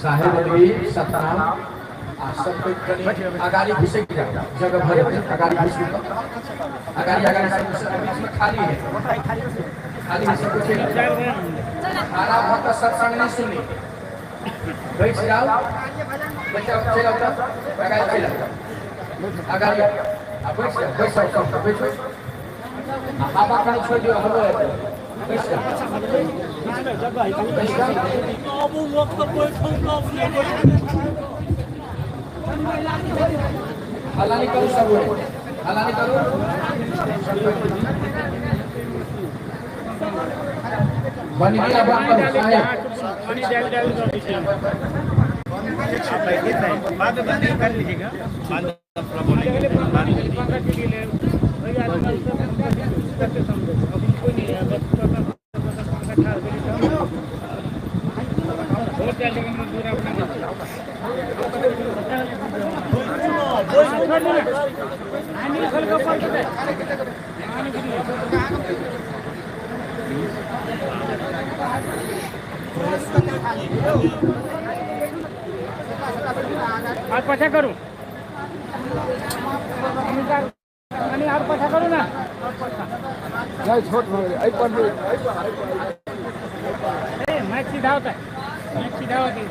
साहेब भी सतनाम सब कोई कनी अगाड़ी घुसे की जगह भर अगाड़ी घुसे अगाड़ी अगाड़ी सब खाली है खाली है सब कुछ आराम होता सत्संग नहीं सुनी बैठ जाओ बच्चा चला होता अगाड़ी चला अगाड़ी अब बैठ जाओ बैठो आप अपना छोड़ दियो हम बैठ जाओ अब वक्त हलाली करो सब हलाली करो बनी दिया बात करो साहेब बाद में बंद कर लीजिएगा बाद में बोलेंगे बाद आज पछा करूं और पछा करूं ना नहीं छोट मैच सीधा होता है मैच सीधा होती है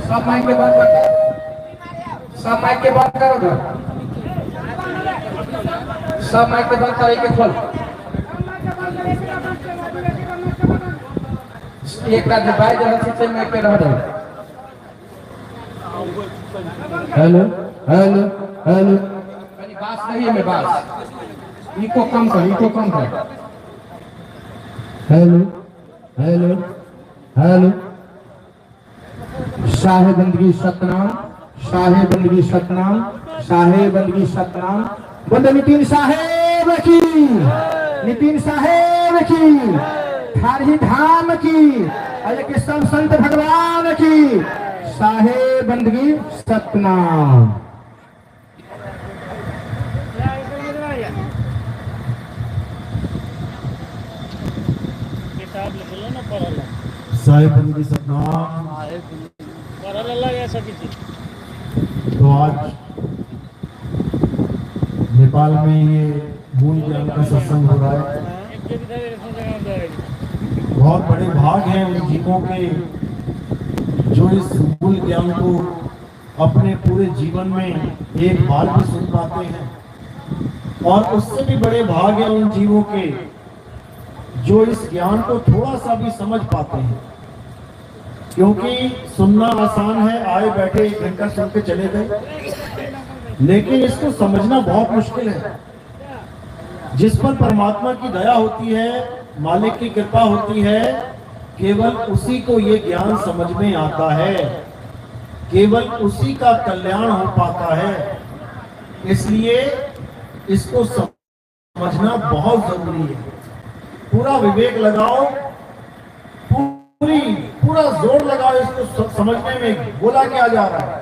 सब माइक के बंद सब माइक के बंद करो ना सब माइक के बंद करो एक खोल एक का डिवाइड है सिस्टम में के रह रहा हेलो हेलो हेलो बात नहीं है मैं बात इको कम कर हेलो हेलो हेलो शाहे बंदगी सतनाम शाहे बंदगी सतनाम शाहे बंदगी सतनाम बोले नितिन साहेब की नितिन साहेब की थारी धाम की अरे के सब संत भगवान की शाहे बंदगी सतनाम साहेब बंदगी सतनाम तो आज नेपाल में ये मूल ज्ञान का सत्संग हो रहा है। बहुत बड़े भाग हैं उन जीवों के जो इस मूल ज्ञान को अपने पूरे जीवन में एक बार भी सुन पाते हैं और उससे भी बड़े भाग हैं उन जीवों के जो इस ज्ञान को थोड़ा सा भी समझ पाते हैं। क्योंकि सुनना आसान है, आए बैठे एक घंटा सुन के चले गए, लेकिन इसको समझना बहुत मुश्किल है। जिस पर परमात्मा की दया होती है, मालिक की कृपा होती है, केवल उसी को ये ज्ञान समझ में आता है, केवल उसी का कल्याण हो पाता है। इसलिए इसको समझना बहुत जरूरी है। पूरा विवेक लगाओ, पूरा जोर लगाओ इसको समझने में। बोला क्या जा रहा है,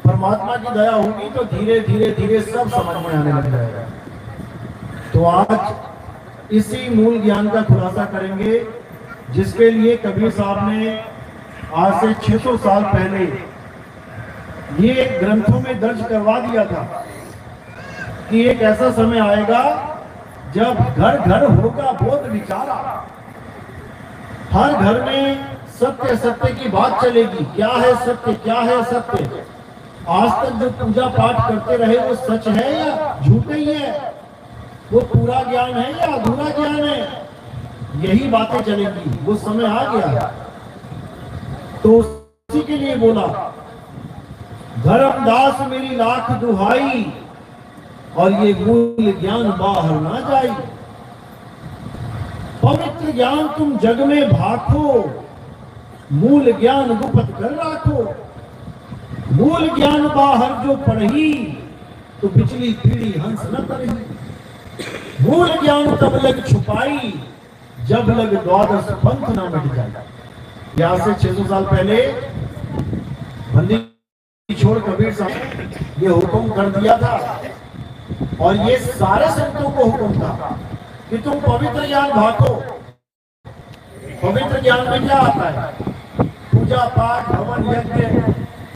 परमात्मा की दया होगी तो धीरे धीरे धीरे सब समझ में आने लग जाएगा। तो आज इसी मूल ज्ञान का खुलासा करेंगे, जिसके लिए कबीर साहब ने आज से 600 साल पहले ये ग्रंथों में दर्ज करवा दिया था कि एक ऐसा समय आएगा जब घर घर होगा बोध विचारा। हर घर में सत्य सत्य की बात चलेगी। क्या है सत्य, क्या है सत्य। आज तक जो पूजा पाठ करते रहे वो सच है या झूठे ही है, वो पूरा ज्ञान है या अधूरा ज्ञान है, यही बातें चलेगी। वो समय आ गया तो उसी के लिए बोला, धर्मदास मेरी लाख दुहाई और ये मूल ज्ञान बाहर ना जाए। पवित्र ज्ञान तुम जग में भाखो, मूल ज्ञान गुप्त कर राखो। मूल ज्ञान बाहर जो पढ़ी, तो पिछली पीढ़ी हंस न करेगी। मूल ज्ञान तब लग छुपाई, जब लग द्वादश पंथ ना मिट जाए। यहाँ से 600 साल पहले बंदी छोड़ कबीर साहब ये हुक्म कर दिया था, और ये सारे संतों को हुक्म था कि तुम पवित्र ज्ञान भागो। पवित्र ज्ञान में क्या आता है? पूजा पाठ, हवन यज्ञ,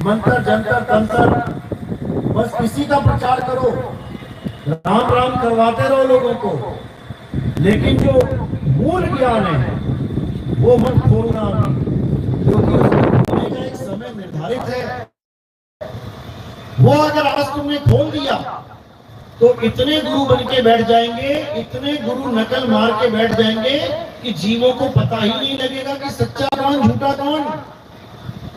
मंत्र जंतर तंत्र, बस इसी का प्रचार करो, राम राम करवाते रहो लोगों को। लेकिन जो मूल ज्ञान है वो मत खोलना, क्योंकि उसको का एक समय निर्धारित है। वो अगर आज तुमने खोल दिया तो इतने गुरु बन के बैठ जाएंगे, इतने गुरु नकल मार के बैठ जाएंगे कि जीवों को पता ही नहीं लगेगा कि सच्चा कौन झूठा कौन।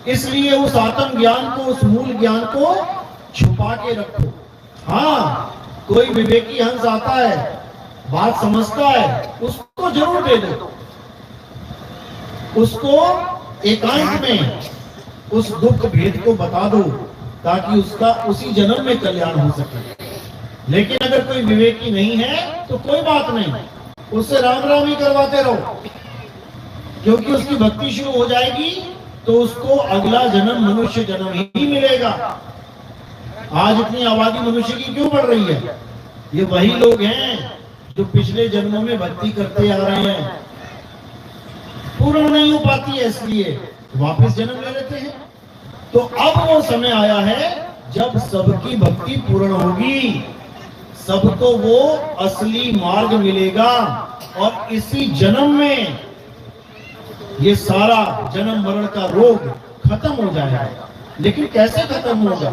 इसलिए उस आत्म ज्ञान को, उस मूल ज्ञान को छुपा के रखो। हाँ, कोई विवेकी हंस आता है, बात समझता है, उसको जरूर दे दो, उसको एकांत में उस दुख भेद को बता दो, ताकि उसका उसी जन्म में कल्याण हो सके। लेकिन अगर कोई विवेकी नहीं है तो कोई बात नहीं, उससे राम राम ही करवाते रहो, क्योंकि उसकी भक्ति शुरू हो जाएगी तो उसको अगला जन्म मनुष्य जन्म ही मिलेगा। आज इतनी आबादी मनुष्य की क्यों बढ़ रही है? ये वही लोग हैं जो पिछले जन्मों में भक्ति करते आ रहे हैं, पूर्ण नहीं हो पाती है, इसलिए वापस जन्म ले लेते हैं। तो अब वो समय आया है जब सबकी भक्ति पूर्ण होगी, सबको वो असली मार्ग मिलेगा, और इसी जन्म में ये सारा जन्म मरण का रोग खत्म हो जाएगा। लेकिन कैसे खत्म होगा?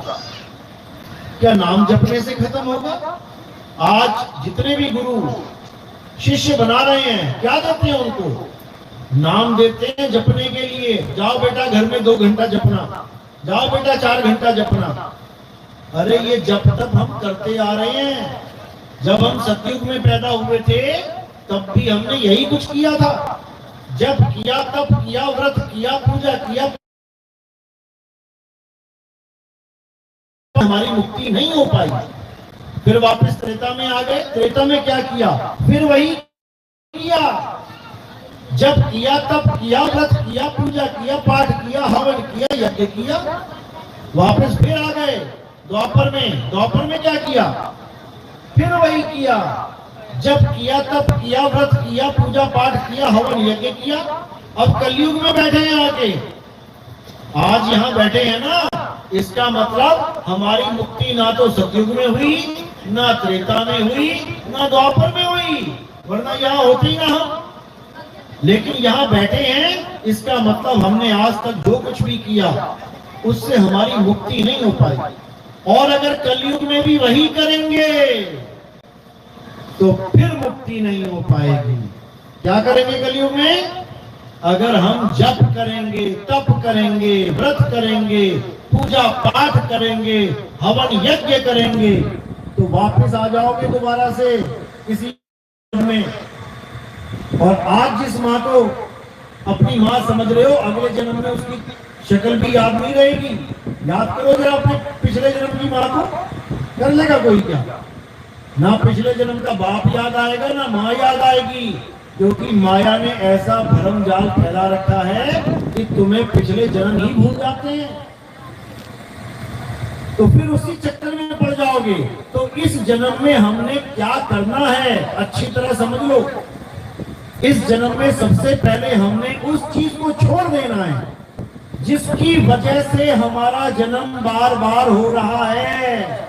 क्या नाम जपने से खत्म होगा? आज जितने भी गुरु शिष्य बना रहे हैं, क्या देते हैं उनको? नाम देते हैं जपने के लिए। जाओ बेटा घर में 2 घंटा जपना, जाओ बेटा 4 घंटा जपना। अरे ये जप तप हम करते आ रहे हैं। जब हम सतयुग में पैदा हुए थे तब भी हमने यही कुछ किया था। जप किया, तप किया, व्रत किया, पूजा किया, हमारी मुक्ति नहीं हो पाई। फिर वापस त्रेता में आ गए। त्रेता में क्या किया? फिर वही किया। जब किया, तप किया, व्रत किया, पूजा किया, पाठ किया, हवन किया, यज्ञ किया, वापस फिर आ गए द्वापर में। द्वापर में क्या किया? फिर वही किया। जब किया, तप किया, व्रत किया, पूजा पाठ किया, हवन यज्ञ किया। अब कलयुग में बैठे हैं आके, आज यहाँ बैठे हैं ना, इसका मतलब हमारी मुक्ति ना तो सतयुग में हुई, ना त्रेता में हुई, ना द्वापर में हुई, वरना यहाँ होते ही ना हम। लेकिन यहाँ बैठे हैं, इसका मतलब हमने आज तक जो कुछ भी किया उससे हमारी मुक्ति नहीं हो पाई। और अगर कलयुग में भी वही करेंगे तो फिर मुक्ति नहीं हो पाएगी। क्या करेंगे कलयुग में? अगर हम जप करेंगे, तप करेंगे, व्रत करेंगे, पूजा पाठ करेंगे, हवन यज्ञ करेंगे, तो वापस आ जाओगे दोबारा से इसी में। और आज जिस माँ को अपनी माँ समझ रहे हो, अगले जन्म में उसकी शक्ल भी याद नहीं रहेगी। याद करो जरा अपने पिछले जन्म की माँ को। कर लेगा कोई क्या? ना पिछले जन्म का बाप याद आएगा, ना माँ याद आएगी, क्योंकि माया ने ऐसा भरम जाल फैला रखा है कि तुम्हें पिछले जन्म ही भूल जाते हैं, तो फिर उसी चक्कर में पड़ जाओगे। तो इस जन्म में हमने क्या करना है अच्छी तरह समझ लो। इस जन्म में सबसे पहले हमने उस चीज को छोड़ देना है जिसकी वजह से हमारा जन्म बार बार हो रहा है।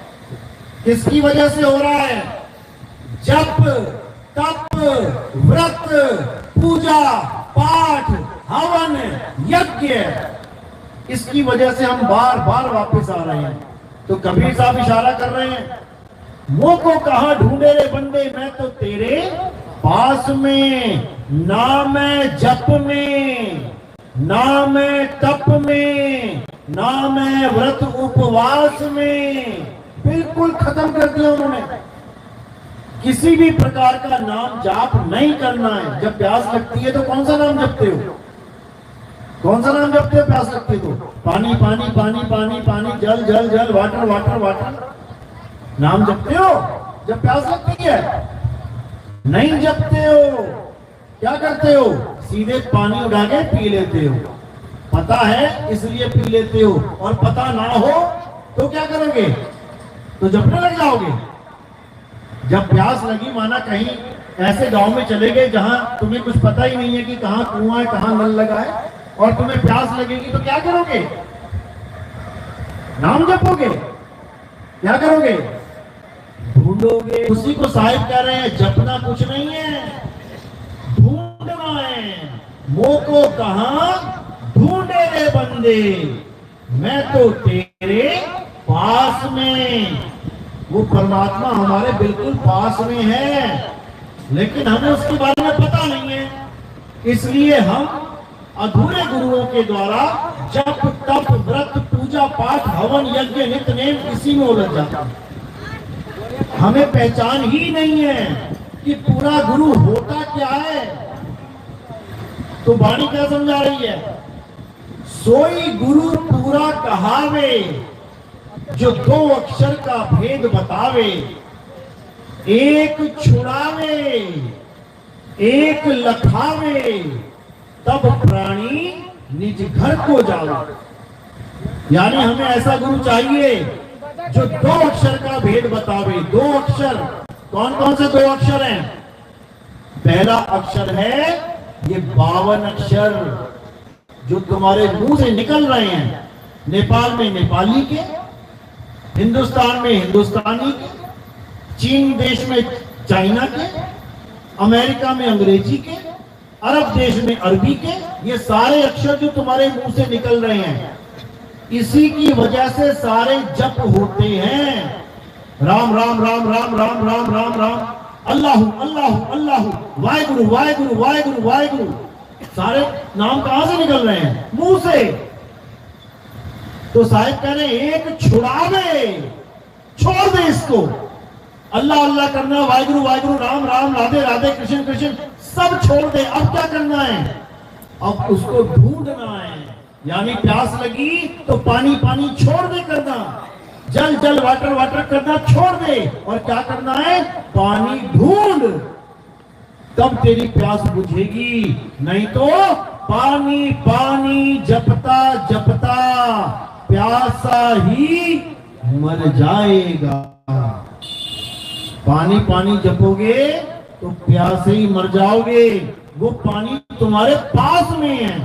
किसकी वजह से हो रहा है? जप, तप, व्रत, पूजा, पाठ, हवन, यज्ञ, इसकी वजह से हम बार बार वापस आ रहे हैं। तो कबीर साहब इशारा कर रहे हैं, मुँह को कहाँ ढूंढे रे बंदे, मैं तो तेरे पास में, ना मैं जप में, ना मैं तप में, ना मैं व्रत उपवास में। बिल्कुल खत्म कर दिया उन्होंने। किसी भी प्रकार का नाम जाप नहीं करना है। जब प्यास लगती है तो कौन सा नाम जपते हो? कौन सा नाम जपते हो प्यास लगती है तो? पानी पानी पानी पानी पानी, जल जल जल, वाटर वाटर वाटर। नाम जपते हो जब प्यास लगती है? नहीं जपते हो। क्या करते हो? सीधे पानी उठा के पी लेते हो। पता है इसलिए पी लेते हो, और पता ना हो तो क्या करोगे? तो जपने लग जाओगे। जब प्यास लगी, माना कहीं ऐसे गांव में चले गए जहां तुम्हें कुछ पता ही नहीं है कि कहां कुआं है, कहां नल लगा है, और तुम्हें प्यास लगेगी तो क्या करोगे? नाम जपोगे। क्या करोगे? ढूंढोगे। उसी को साहिब कह रहे हैं, जपना कुछ नहीं है, ढूंढना है। मोह को कहां ढूंढे रे बंदे, मैं तो तेरे पास में। वो परमात्मा हमारे बिल्कुल पास में है, लेकिन हमें उसके बारे में पता नहीं है। इसलिए हम अधूरे गुरुओं के द्वारा जप तप व्रत पूजा पाठ हवन यज्ञ नित्य नेम इसी में उलझ जाते हैं। हमें पहचान ही नहीं है कि पूरा गुरु होता क्या है। तो वाणी क्या समझा रही है? सोई गुरु पूरा कहावे, जो दो अक्षर का भेद बतावे। एक छुड़ावे एक लखावे, तब प्राणी निज घर को जावे। यानी हमें ऐसा गुरु चाहिए जो दो अक्षर का भेद बतावे। दो अक्षर कौन कौन से दो अक्षर हैं? पहला अक्षर है ये 52 अक्षर जो तुम्हारे मुंह से निकल रहे हैं। नेपाल में नेपाली के, हिंदुस्तान में हिंदुस्तानी के, चीन देश में चाइना के, अमेरिका में अंग्रेजी के, अरब देश में अरबी के, ये सारे अक्षर जो तुम्हारे मुंह से निकल रहे हैं, इसी की वजह से सारे जप होते हैं। राम राम राम राम राम राम राम राम, अल्लाहु अल्लाहु अल्लाहु, वाहेगुरु वाहेगुरु वाहेगुरु वाहेगुरु। सारे नाम कहां से निकल रहे हैं? मुंह से। तो साहिब कह रहे एक छुड़ावे, छोड़ दे इसको। अल्लाह अल्लाह करना, वाहेगुरु वाहेगुरु, राम राम, राधे राधे, कृष्ण कृष्ण, सब छोड़ दे। अब क्या करना है? अब उसको ढूंढना है। यानी प्यास लगी तो पानी पानी छोड़ दे करना, जल जल वाटर वाटर करना छोड़ दे, और क्या करना है? पानी ढूंढ, तब तेरी प्यास बुझेगी। नहीं तो पानी पानी जपता जपता प्यासा ही मर जाएगा। पानी पानी जपोगे तो प्यासे ही मर जाओगे। वो पानी तुम्हारे पास में है,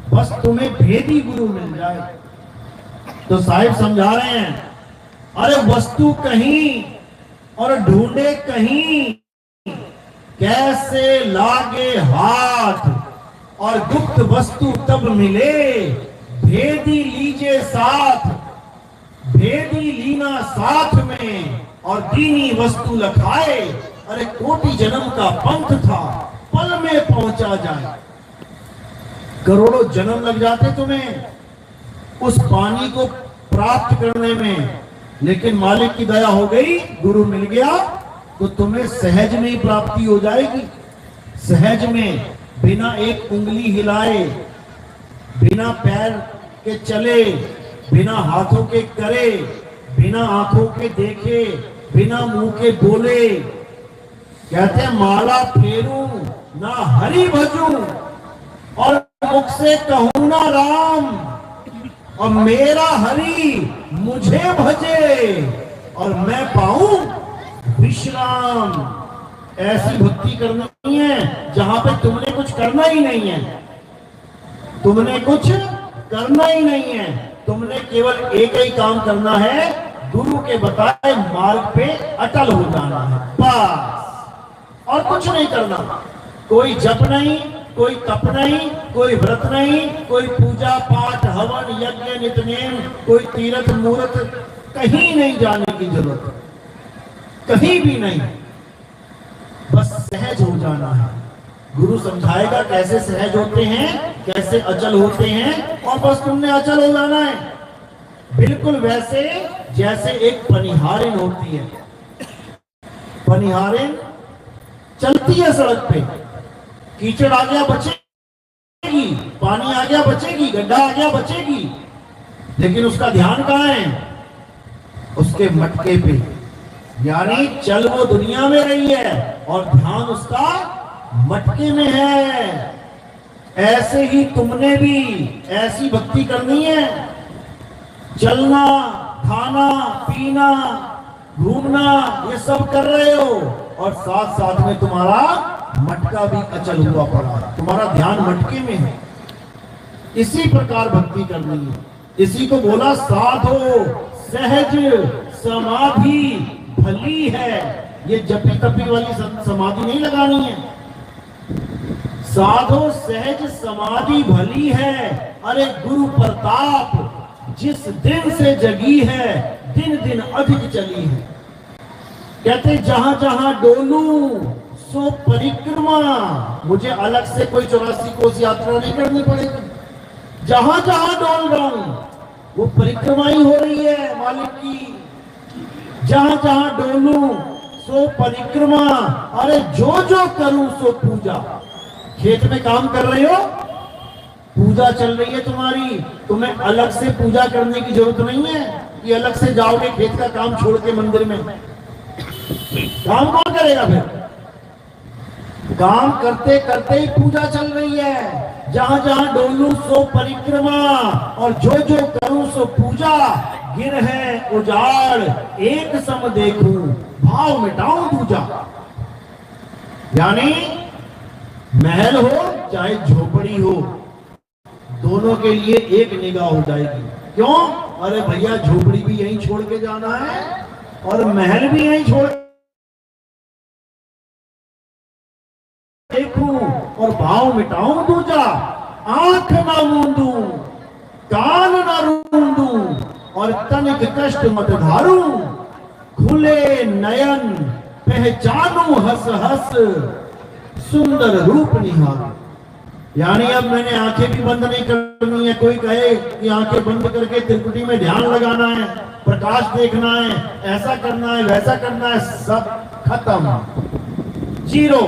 बस तुम्हें भेदी गुरु मिल जाए। तो साहिब समझा रहे हैं, अरे वस्तु कहीं और ढूंढे कहीं, कैसे लागे हाथ, और गुप्त वस्तु तब मिले, भेदी लीजे साथ। भेदी लीना साथ में और दीनी वस्तु लखाए। अरे कोटि जन्म का पंथ था, पल में पहुंचा जाए। करोड़ों जन्म लग जाते तुम्हें उस पानी को प्राप्त करने में, लेकिन मालिक की दया हो गई, गुरु मिल गया तो तुम्हें सहज में ही प्राप्ति हो जाएगी। सहज में, बिना एक उंगली हिलाए, बिना पैर के चले, बिना हाथों के करे, बिना आंखों के देखे, बिना मुंह के बोले। कहते हैं माला फेरूं ना हरि भजूं, और मुख से कहूं ना राम, और मेरा हरि मुझे भजे, और मैं पाऊं विश्राम। ऐसी भक्ति करनी है जहां पे तुमने कुछ करना ही नहीं है। तुमने कुछ करना ही नहीं है, तुमने केवल एक ही काम करना है, गुरु के बताए मार्ग पे अटल हो जाना है, बस। और कुछ नहीं करना। कोई जप नहीं, कोई तप नहीं, कोई व्रत नहीं, कोई पूजा पाठ हवन यज्ञ नित्य नेम, कोई तीर्थ मूर्त, कहीं नहीं जाने की जरूरत, कहीं भी नहीं। बस सहज हो जाना है। गुरु समझाएगा कैसे सहज होते हैं, कैसे अचल होते हैं, और बस तुमने अचल हो जाना है। बिल्कुल वैसे जैसे एक पनिहारिन होती है। पनिहारिन चलती है सड़क पे, कीचड़ आ गया बचेगी, पानी आ गया बचेगी, गड्ढा आ गया बचेगी, लेकिन उसका ध्यान कहाँ है? उसके मटके पे, यानी चल वो दुनिया में रही है और ध्यान उसका मटके में है। ऐसे ही तुमने भी ऐसी भक्ति करनी है। चलना, खाना, पीना, घूमना ये सब कर रहे हो और साथ साथ में तुम्हारा मटका भी अचल हुआ पड़ा है, तुम्हारा ध्यान मटके में है। इसी प्रकार भक्ति करनी है। इसी को बोला साधो सहज समाधि भली है। ये जपी तपी वाली समाधि नहीं लगानी है। साधो सहज समाधि भली है। अरे गुरु प्रताप जिस दिन से जगी है दिन दिन अधिक चली है। कहते जहां जहां डोलू सो परिक्रमा, मुझे अलग से कोई 84 कोस यात्रा नहीं करनी पड़ेगी। जहां जहां डोल रहा हूं वो परिक्रमा ही हो रही है मालिक की। जहां जहां डोलू सो परिक्रमा, अरे जो जो करूं सो पूजा। खेत में काम कर रहे हो, पूजा चल रही है तुम्हारी, तुम्हें अलग से पूजा करने की जरूरत नहीं है कि अलग से जाओगे खेत का काम छोड़ के मंदिर में। काम कौन करेगा फिर? काम करते करते ही पूजा चल रही है। जहां जहां डोलू सो परिक्रमा और जो जो करूं सो पूजा। गिर है उजाड़ एक सम देखूं, भाव मिटाऊं दूजा। यानी महल हो चाहे झोपड़ी हो, दोनों के लिए एक निगाह हो जाएगी। क्यों? अरे भैया झोपड़ी भी यहीं छोड़ के जाना है और महल भी यहीं छोड़ देखूं और भाव मिटाऊं दूजा। आंख ना मूंदू, कान ना रूंदू और तनिक कष्ट मत धारू। खुले नयन पहचानू हंस हंस, सुंदर रूप निहारू। यानी अब मैंने आंखें भी बंद नहीं करनी है। कोई कहे कि आंखें बंद करके त्रिपुटी में ध्यान लगाना है, प्रकाश देखना है, ऐसा करना है, वैसा करना है, सब खत्म, जीरो।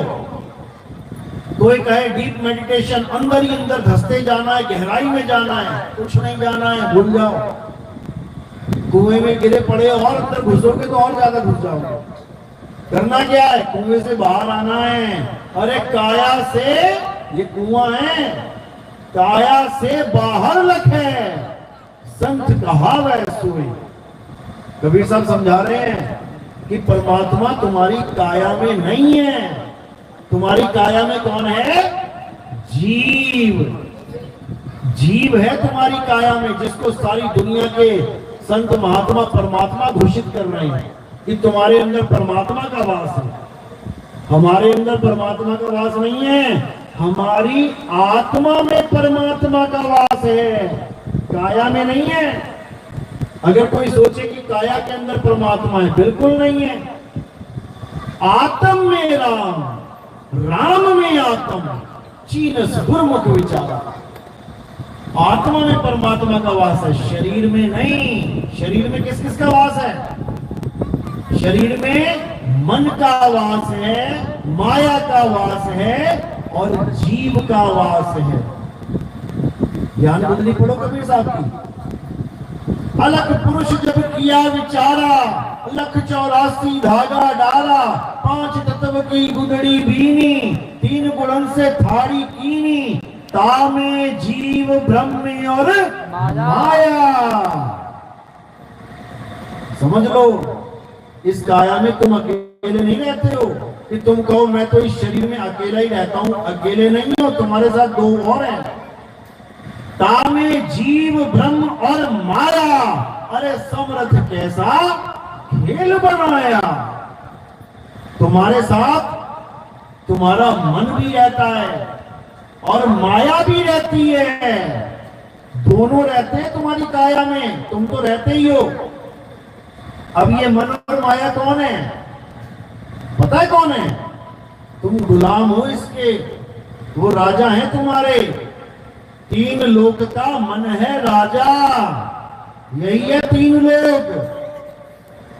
कोई कहे डीप मेडिटेशन, अंदर ही अंदर धंसते जाना है, गहराई में जाना है, कुछ नहीं जाना है, भूल जाओ। कुएं में गिरे पड़े और अंदर घुसोगे तो और ज्यादा घुस जाओगे। करना क्या है? कुएं से बाहर आना है। अरे काया से, ये कुआं है, काया से बाहर लखे संत कहावै सोई। कबीर साहब समझा रहे हैं कि परमात्मा तुम्हारी काया में नहीं है। तुम्हारी काया में कौन है? जीव। जीव है तुम्हारी काया में, जिसको सारी दुनिया के संत महात्मा परमात्मा घोषित कर रहे हैं कि तुम्हारे अंदर परमात्मा का वास है। हमारे अंदर परमात्मा का वास नहीं है, हमारी आत्मा में परमात्मा का वास है, काया में नहीं है। अगर कोई सोचे कि काया के अंदर परमात्मा है, बिल्कुल नहीं है। आत्म में राम, राम में आत्म, चीनस गुरमुख विचारा। आत्मा में परमात्मा का वास है, शरीर में नहीं। शरीर में किस किस का वास है? शरीर में मन का वास है, माया का वास है और जीव का वास है। ज्ञान बदली पढ़ो कबीर साहब की। अलग पुरुष जब किया विचारा, लख 84 धागा डाला। 5 तत्व की गुदड़ी बीनी, 3 गुणन से थाड़ी कीनी। तामे जीव ब्रह्म और माया। समझ लो, इस काया में तुम अकेले नहीं रहते हो कि तुम कहो मैं तो इस शरीर में अकेला ही रहता हूं। अकेले नहीं हो, तुम्हारे साथ 2 और हैं। तामे जीव ब्रह्म और माया। अरे समर्थ कैसा खेल बनाया। तुम्हारे साथ तुम्हारा मन भी रहता है और माया भी रहती है। दोनों रहते हैं तुम्हारी काया में, तुम तो रहते ही हो। अब ये मन और माया कौन है? पता है कौन है? तुम गुलाम हो इसके। वो राजा है तुम्हारे। 3 लोक का मन है राजा। यही है 3 लोक।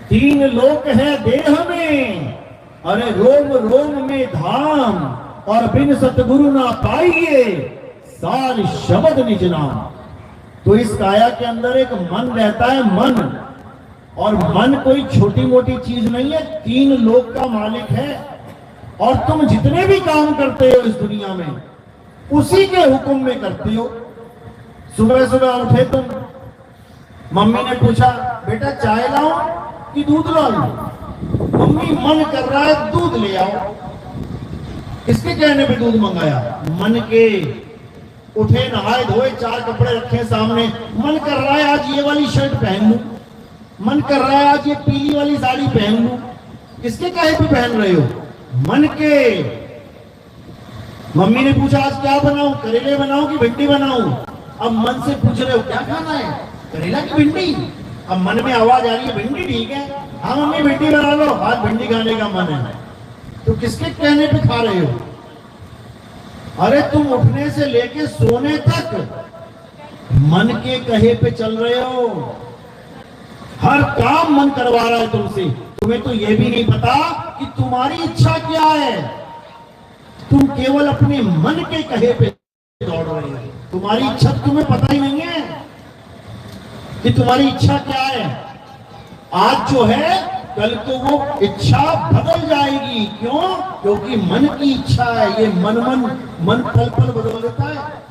3 लोक है देह में, अरे रोम रोम में धाम। और बिन सतगुरु ना पाइए सार शब्द निज नाम। तो इस काया के अंदर एक मन रहता है। मन और मन कोई छोटी मोटी चीज नहीं है, 3 लोक का मालिक है। और तुम जितने भी काम करते हो इस दुनिया में उसी के हुक्म में करते हो। सुबह सुबह उठे तुम, मम्मी ने पूछा बेटा चाय लाऊं कि दूध लाऊं? मम्मी मन कर रहा है दूध ले आओ। किसके कहने पे दूध मंगाया? मन के। उठे, नहाए धोए, 4 कपड़े रखे सामने, मन कर रहा है आज ये वाली शर्ट पहन लूं, मन कर रहा है आज ये पीली वाली साड़ी पहन लूं। किसके कहे पे पहन रहे हो? मन के। मम्मी ने पूछा आज क्या बनाऊं, करेले बनाऊं कि भिंडी बनाऊं? अब मन से पूछ रहे हो क्या खाना है, करेला की भिंडी? अब मन में आवाज आ रही है भिंडी ठीक है, हाँ मम्मी भिंडी बना लो, आज भिंडी खाने का मन है। तो किसके कहने पे खा रहे हो? अरे तुम उठने से लेके सोने तक मन के कहे पे चल रहे हो। हर काम मन करवा रहा है तुमसे। तुम्हें तो यह भी नहीं पता कि तुम्हारी इच्छा क्या है। तुम केवल अपने मन के कहे पे दौड़ रहे हो। तुम्हारी इच्छा तुम्हें पता ही नहीं है कि तुम्हारी इच्छा क्या है। आज जो है कल को वो इच्छा बदल जाएगी। क्यों? क्योंकि मन की इच्छा है। ये मन पल पल बदल देता है।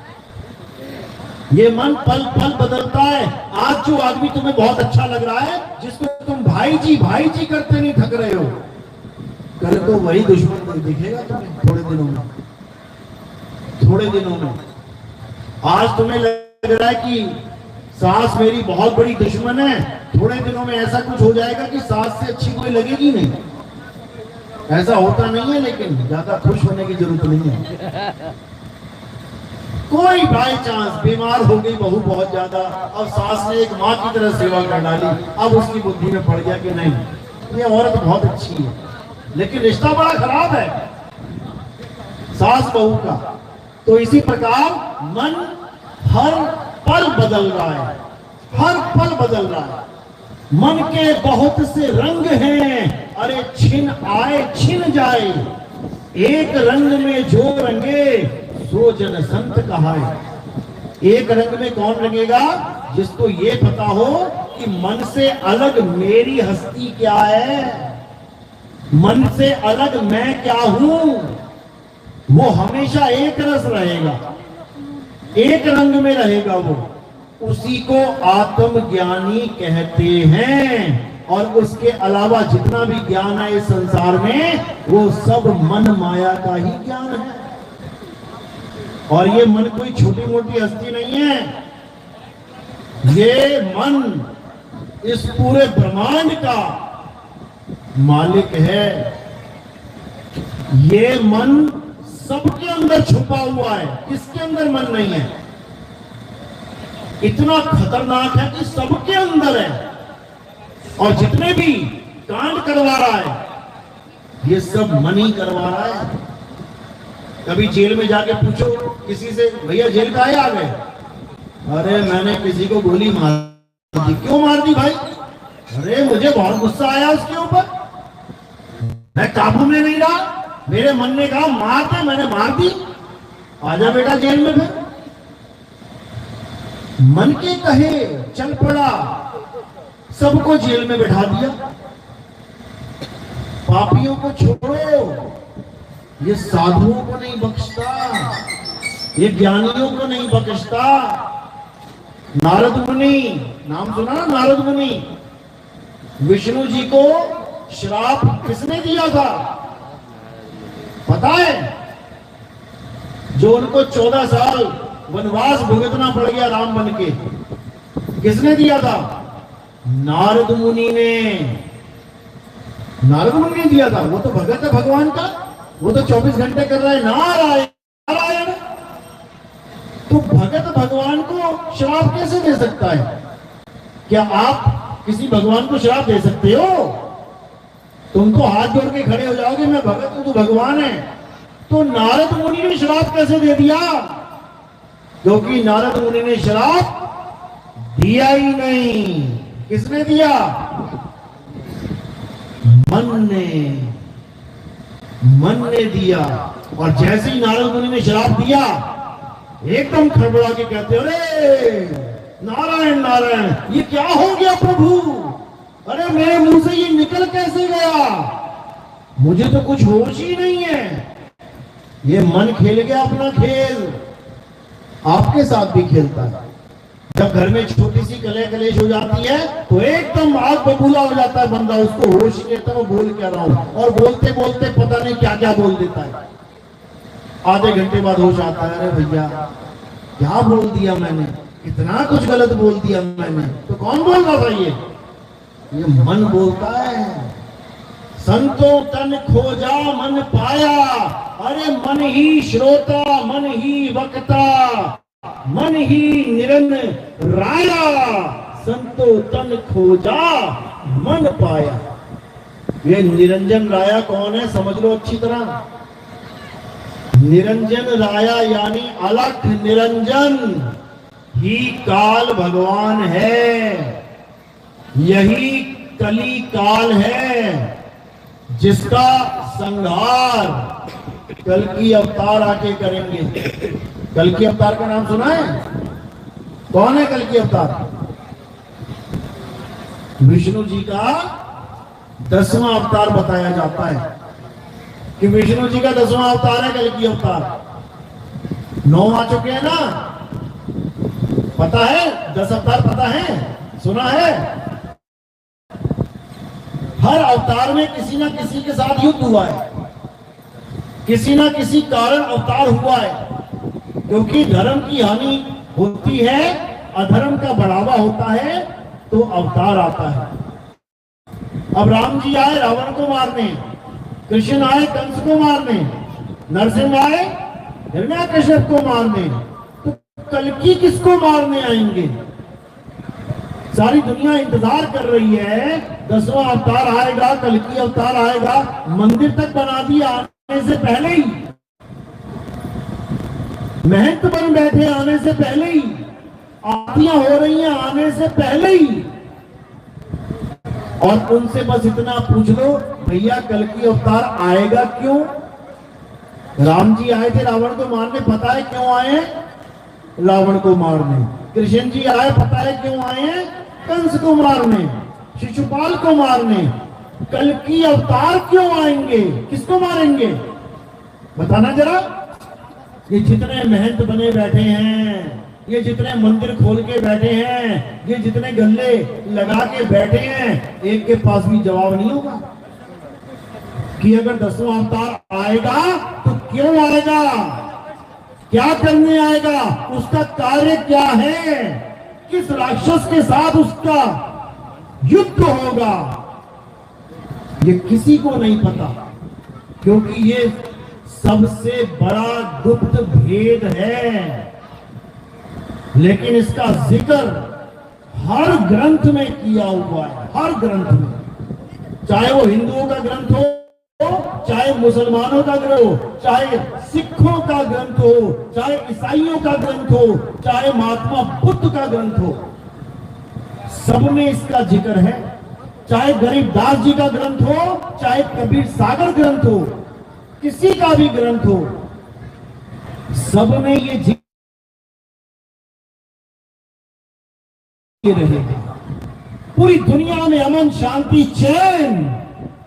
ये मन पल पल बदलता है। आज जो आदमी तुम्हें बहुत अच्छा लग रहा है, जिसको तुम भाई जी करते नहीं थक रहे हो, कल तो वही दुश्मन दिखेगा तुम्हें थोड़े दिनों में। आज तुम्हें लग रहा है कि सास मेरी बहुत बड़ी दुश्मन है, थोड़े दिनों में ऐसा कुछ हो जाएगा कि सास से अच्छी कोई लगेगी नहीं। ऐसा होता नहीं है, लेकिन ज्यादा खुश होने की जरूरत नहीं है। कोई बाई चांस बीमार हो गई बहू बहुत ज्यादा, अब सास ने एक माँ की तरह सेवा कर डाली, अब उसकी बुद्धि में पड़ गया कि नहीं ये औरत बहुत अच्छी है, लेकिन रिश्ता बड़ा खराब है सास बहू का। तो इसी प्रकार मन हर पल बदल रहा है, हर पल बदल रहा है। मन के बहुत से रंग हैं, अरे छिन आए छिन जाए, एक रंग में जो रंगे सो जन संत कहाए। एक रंग में कौन रंगेगा? जिसको ये पता हो कि मन से अलग मेरी हस्ती क्या है, मन से अलग मैं क्या हूं। वो हमेशा एक रस रहेगा, एक रंग में रहेगा वो। उसी को आत्मज्ञानी कहते हैं। और उसके अलावा जितना भी ज्ञान है इस संसार में, वो सब मन माया का ही ज्ञान है। और ये मन कोई छोटी मोटी हस्ती नहीं है। ये मन इस पूरे ब्रह्मांड का मालिक है। ये मन सबके अंदर छुपा हुआ है, किसके अंदर मन नहीं है? इतना खतरनाक है कि सबके अंदर है। और जितने भी कांड करवा रहा है, ये सब मन ही करवा रहा है। कभी जेल में जाके पूछो किसी से, भैया जेल का आ गए? अरे मैंने किसी को गोली मार दी। क्यों मार दी भाई? अरे मुझे बहुत गुस्सा आया उसके ऊपर, मैं काबू में नहीं रहा, मेरे मन ने कहा मार दे, मैंने मार दी। आजा बेटा जेल में। फिर मन के कहे चल पड़ा, सबको जेल में बैठा दिया। पापियों को छोड़ो, ये साधुओं को नहीं बख्शता, ये ज्ञानियों को नहीं बख्शता। नारद मुनि, नाम सुना ना नारद मुनि? विष्णु जी को श्राप किसने दिया था पता है? जो उनको 14 साल वनवास भुगतना पड़ गया राम बन के, किसने दिया था? नारद मुनि ने। नारद मुनि ने दिया था। वो तो भगत है भगवान का, वो तो 24 घंटे कर रहा है नारायण नारायण। तो भगत भगवान को श्राप कैसे दे सकता है? क्या आप किसी भगवान को श्राप दे सकते हो? तुम तो हाथ जोड़ के खड़े हो जाओगे मैं भगत हूं, तू भगवान है। तो नारद मुनि ने श्राप कैसे दे दिया? क्योंकि नारद मुनि ने श्राप दिया ही नहीं। किसने दिया? मन ने दिया। और जैसे ही नारद मुनि ने श्राप दिया, एकदम खड़बड़ा के कहते अरे नारायण नारायण, ये क्या हो गया प्रभु? अरे मेरे मुंह से ये निकल कैसे गया, मुझे तो कुछ होश ही नहीं है। ये मन खेल गया अपना खेल, आपके साथ भी खेलता है। जब घर में छोटी सी कले कलेश हो जाती है तो एकदम आग बबूला हो जाता है बंदा, उसको होश ही कहता है मैं बोल क्या रहा हूं, और बोलते बोलते पता नहीं क्या क्या बोल देता है। आधे घंटे बाद होश आता है, अरे भैया क्या बोल दिया मैंने, इतना कुछ गलत बोल दिया मैंने। तो कौन बोल रहा था? ये मन बोलता है। संतो तन खोजा मन पाया, अरे मन ही श्रोता मन ही वक्ता मन ही निरंजन राया, संतो तन खोजा मन पाया। ये निरंजन राया कौन है समझ लो अच्छी तरह। निरंजन राया यानी अलख निरंजन ही काल भगवान है। यही कली काल है जिसका संहार कल की अवतार आके करेंगे। कल की अवतार का नाम सुना है? कौन है कल की अवतार? विष्णु जी का 10वां अवतार बताया जाता है कि विष्णु जी का 10वां अवतार है कल की अवतार। 9 आ चुके हैं ना, पता है? 10 अवतार पता है, सुना है? हर अवतार में किसी ना किसी के साथ युद्ध हुआ है, किसी ना किसी कारण अवतार हुआ है। क्योंकि धर्म की हानि होती है, अधर्म का बढ़ावा होता है, तो अवतार आता है। अब राम जी आए रावण को मारने, कृष्ण आए कंस को मारने, नरसिंह आए हिरण्याकश्यप को मारने, तो कल्कि किसको मारने आएंगे? सारी दुनिया इंतजार कर रही है 10वां अवतार आएगा, कल्कि अवतार आएगा। मंदिर तक बना दिया आने से पहले ही, महंत बन बैठे आने से पहले ही, आरतियां हो रही हैं आने से पहले ही। और उनसे बस इतना पूछ लो, भैया कल्कि अवतार आएगा क्यों? राम जी आए थे रावण को मारने, पता है क्यों आए हैं? रावण को मारने। कृष्ण जी आए, पता है क्यों आए हैं? कंस को मारने, शिशुपाल को मारने। कल्कि अवतार क्यों आएंगे? किसको मारेंगे? बताना जरा। ये जितने महंत बने बैठे हैं, ये जितने मंदिर खोल के बैठे हैं, ये जितने गल्ले लगा के बैठे हैं, एक के पास भी जवाब नहीं होगा कि अगर 10वां अवतार आएगा तो क्यों आएगा, क्या करने आएगा, उसका कार्य क्या है, किस राक्षस के साथ उसका युद्ध होगा, ये किसी को नहीं पता। क्योंकि ये सबसे बड़ा गुप्त भेद है। लेकिन इसका जिक्र हर ग्रंथ में किया हुआ है, हर ग्रंथ में। चाहे वो हिंदुओं का ग्रंथ हो, चाहे मुसलमानों का ग्रंथ हो, चाहे सिखों का ग्रंथ हो, चाहे ईसाइयों का ग्रंथ हो, चाहे महात्मा बुद्ध का ग्रंथ हो, सब में इसका जिक्र है। चाहे गरीबदास जी का ग्रंथ हो, चाहे कबीर सागर ग्रंथ हो, किसी का भी ग्रंथ हो, सब में ये जिक्र रहेगा। पूरी दुनिया में अमन शांति चैन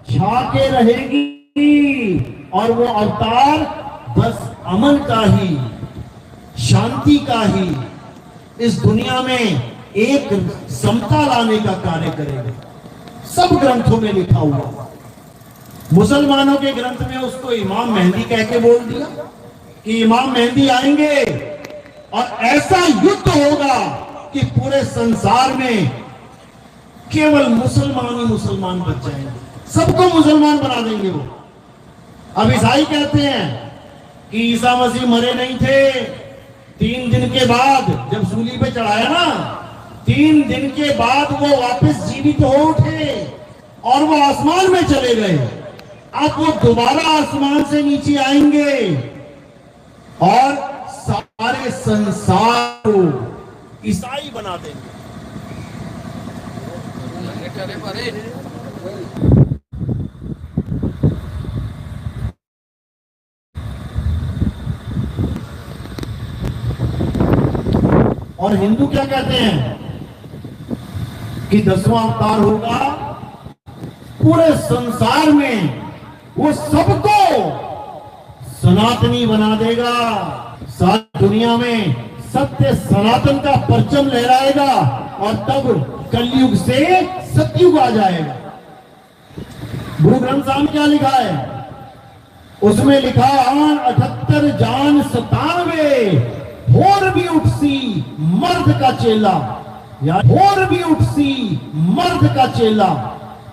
छा के रहेगी, और वो अवतार बस अमन का ही, शांति का ही, इस दुनिया में एक समता लाने का कार्य करेगा। सब ग्रंथों में लिखा हुआ। मुसलमानों के ग्रंथ में उसको इमाम मेहंदी कह के बोल दिया कि इमाम मेहंदी आएंगे और ऐसा युद्ध होगा कि पूरे संसार में केवल मुसलमान ही मुसलमान बच जाएंगे, सबको मुसलमान बना देंगे वो। अब ईसाई कहते हैं कि ईसा मसीह मरे नहीं थे, 3 दिन के बाद जब सूली पे चढ़ाया ना, 3 दिन के बाद वो वापस जीवित हो उठे और वो आसमान में चले गए। अब वो दोबारा आसमान से नीचे आएंगे और सारे संसार को ईसाई बना देंगे। और हिंदू क्या कहते हैं कि 10वां अवतार होगा पूरे संसार में वो सबको सनातनी बना देगा। सारी दुनिया में सत्य सनातन का परचम लहराएगा और तब कलयुग से सतयुग आ जाएगा। गुरु ग्रंथ साहब में क्या लिखा है? उसमें लिखा 78 जान 97 होर भी उठसी मर्द का चेला, या होर भी उठसी मर्द का चेला,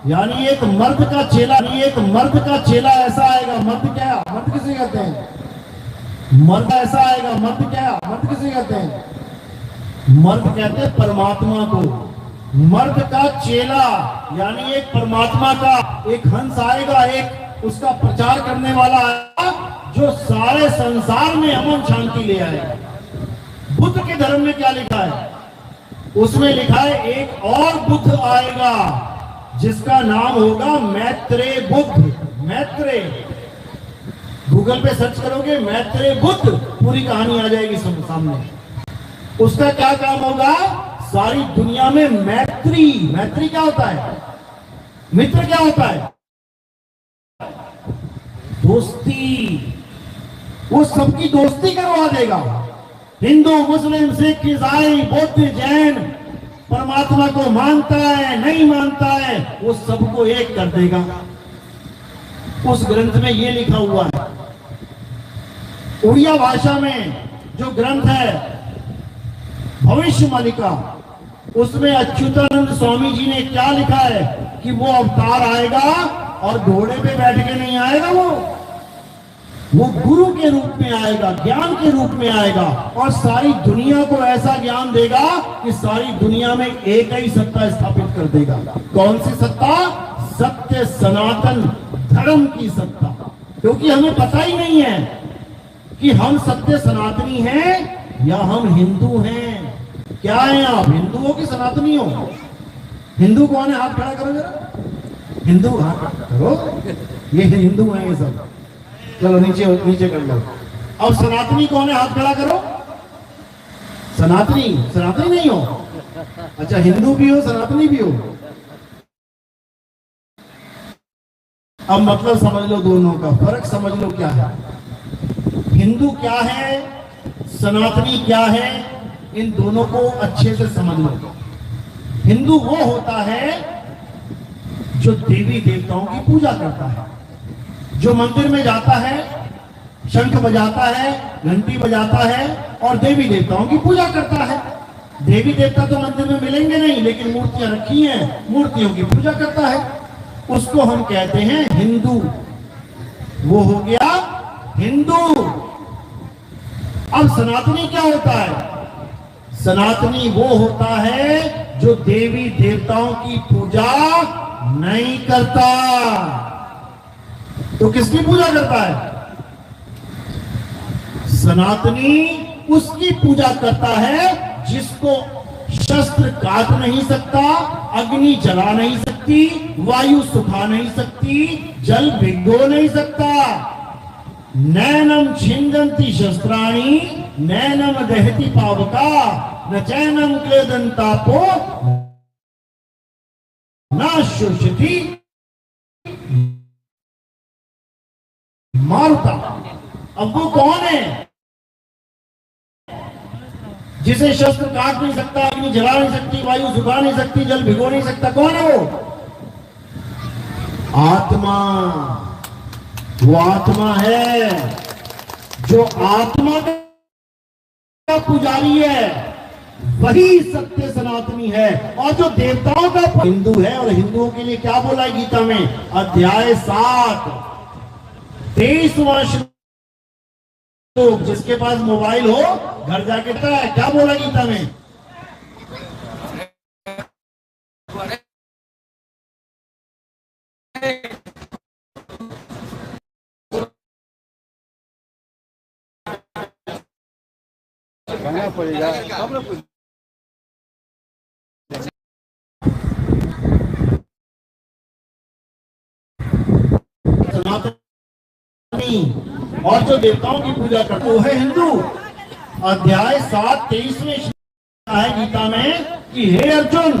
यानी एक मर्द का चेला, एक मर्द का चेला ऐसा आएगा। मर्द क्या? मर्द किसे कहते हैं? मर्द ऐसा आएगा। मर्द क्या? मर्द किसे कहते हैं? मर्द कहते हैं परमात्मा को। मर्द का चेला यानी एक परमात्मा का एक हंस आएगा, एक उसका प्रचार करने वाला आएगा जो सारे संसार में अमन शांति ले आएगा। बुद्ध के धर्म में क्या लिखा है? उसमें लिखा है एक और बुद्ध आएगा जिसका नाम होगा मैत्रेय बुद्ध। मैत्रेय, गूगल पे सर्च करोगे मैत्रेय बुद्ध, पूरी कहानी आ जाएगी सामने। उसका क्या काम होगा? सारी दुनिया में मैत्री, मैत्री क्या होता है? मित्र क्या होता है? दोस्ती। वो सबकी दोस्ती करवा देगा। हिंदू, मुस्लिम, सिख, ईसाई, बौद्ध, जैन, परमात्मा को मानता है नहीं मानता है, वो सबको एक कर देगा। उस ग्रंथ में ये लिखा हुआ है। उड़िया भाषा में जो ग्रंथ है भविष्य मालिका, उसमें अच्युतानंद स्वामी जी ने क्या लिखा है कि वो अवतार आएगा और घोड़े पे बैठ के नहीं आएगा, वो गुरु के रूप में आएगा, ज्ञान के रूप में आएगा और सारी दुनिया को ऐसा ज्ञान देगा कि सारी दुनिया में एक ही सत्ता स्थापित कर देगा। कौन सी सत्ता? सत्य सनातन धर्म की सत्ता। क्योंकि हमें पता ही नहीं है कि हम सत्य सनातनी हैं या हम हिंदू हैं। क्या है आप, हिंदू हो कि सनातनी हो? हिंदू कौन है? हाथ खड़ा करो जरा। हिंदू हाथ करो, ये हिंदू हैं ये सब। चलो नीचे नीचे कर लो। अब सनातनी कौन है? हाथ खड़ा करो। सनातनी, सनातनी नहीं हो? अच्छा, हिंदू भी हो सनातनी भी हो। अब मतलब समझ लो, दोनों का फर्क समझ लो क्या है। हिंदू क्या है, सनातनी क्या है, इन दोनों को अच्छे से समझ लो। हिंदू वो होता है जो देवी देवताओं की पूजा करता है, जो मंदिर में जाता है, शंख बजाता है, घंटी बजाता है और देवी देवताओं की पूजा करता है। देवी देवता तो मंदिर में मिलेंगे नहीं, लेकिन मूर्तियां रखी हैं, मूर्तियों की पूजा करता है। उसको हम कहते हैं हिंदू। वो हो गया हिंदू। अब सनातनी क्या होता है? सनातनी वो होता है जो देवी देवताओं की पूजा नहीं करता। तो किसकी पूजा करता है? सनातनी उसकी पूजा करता है जिसको शस्त्र काट नहीं सकता, अग्नि जला नहीं सकती, वायु सुखा नहीं सकती, जल भिगो नहीं सकता। नैनम छिंदन्ति शस्त्राणि नैनम दहति पावका न चैनम क्लेदन्तापो न शुष्यति मारुता। अब वो कौन है जिसे शस्त्र काट नहीं सकता, अग्नि जला नहीं सकती, वायु सुखा नहीं सकती, जल भिगो नहीं सकता? कौन है वो? आत्मा। वो आत्मा है जो आत्मा का पुजारी है, वही सत्य सनातनी है। और जो देवताओं का हिंदू है, और हिंदुओं के लिए क्या बोला है गीता में? अध्याय 7 23वां श्लोक। जिसके पास मोबाइल हो घर जाके है, क्या बोला गीता में? पड़ेगा। और जो देवताओं की पूजा करते वो है हिंदू। अध्याय 7 23वें है गीता में कि हे अर्जुन,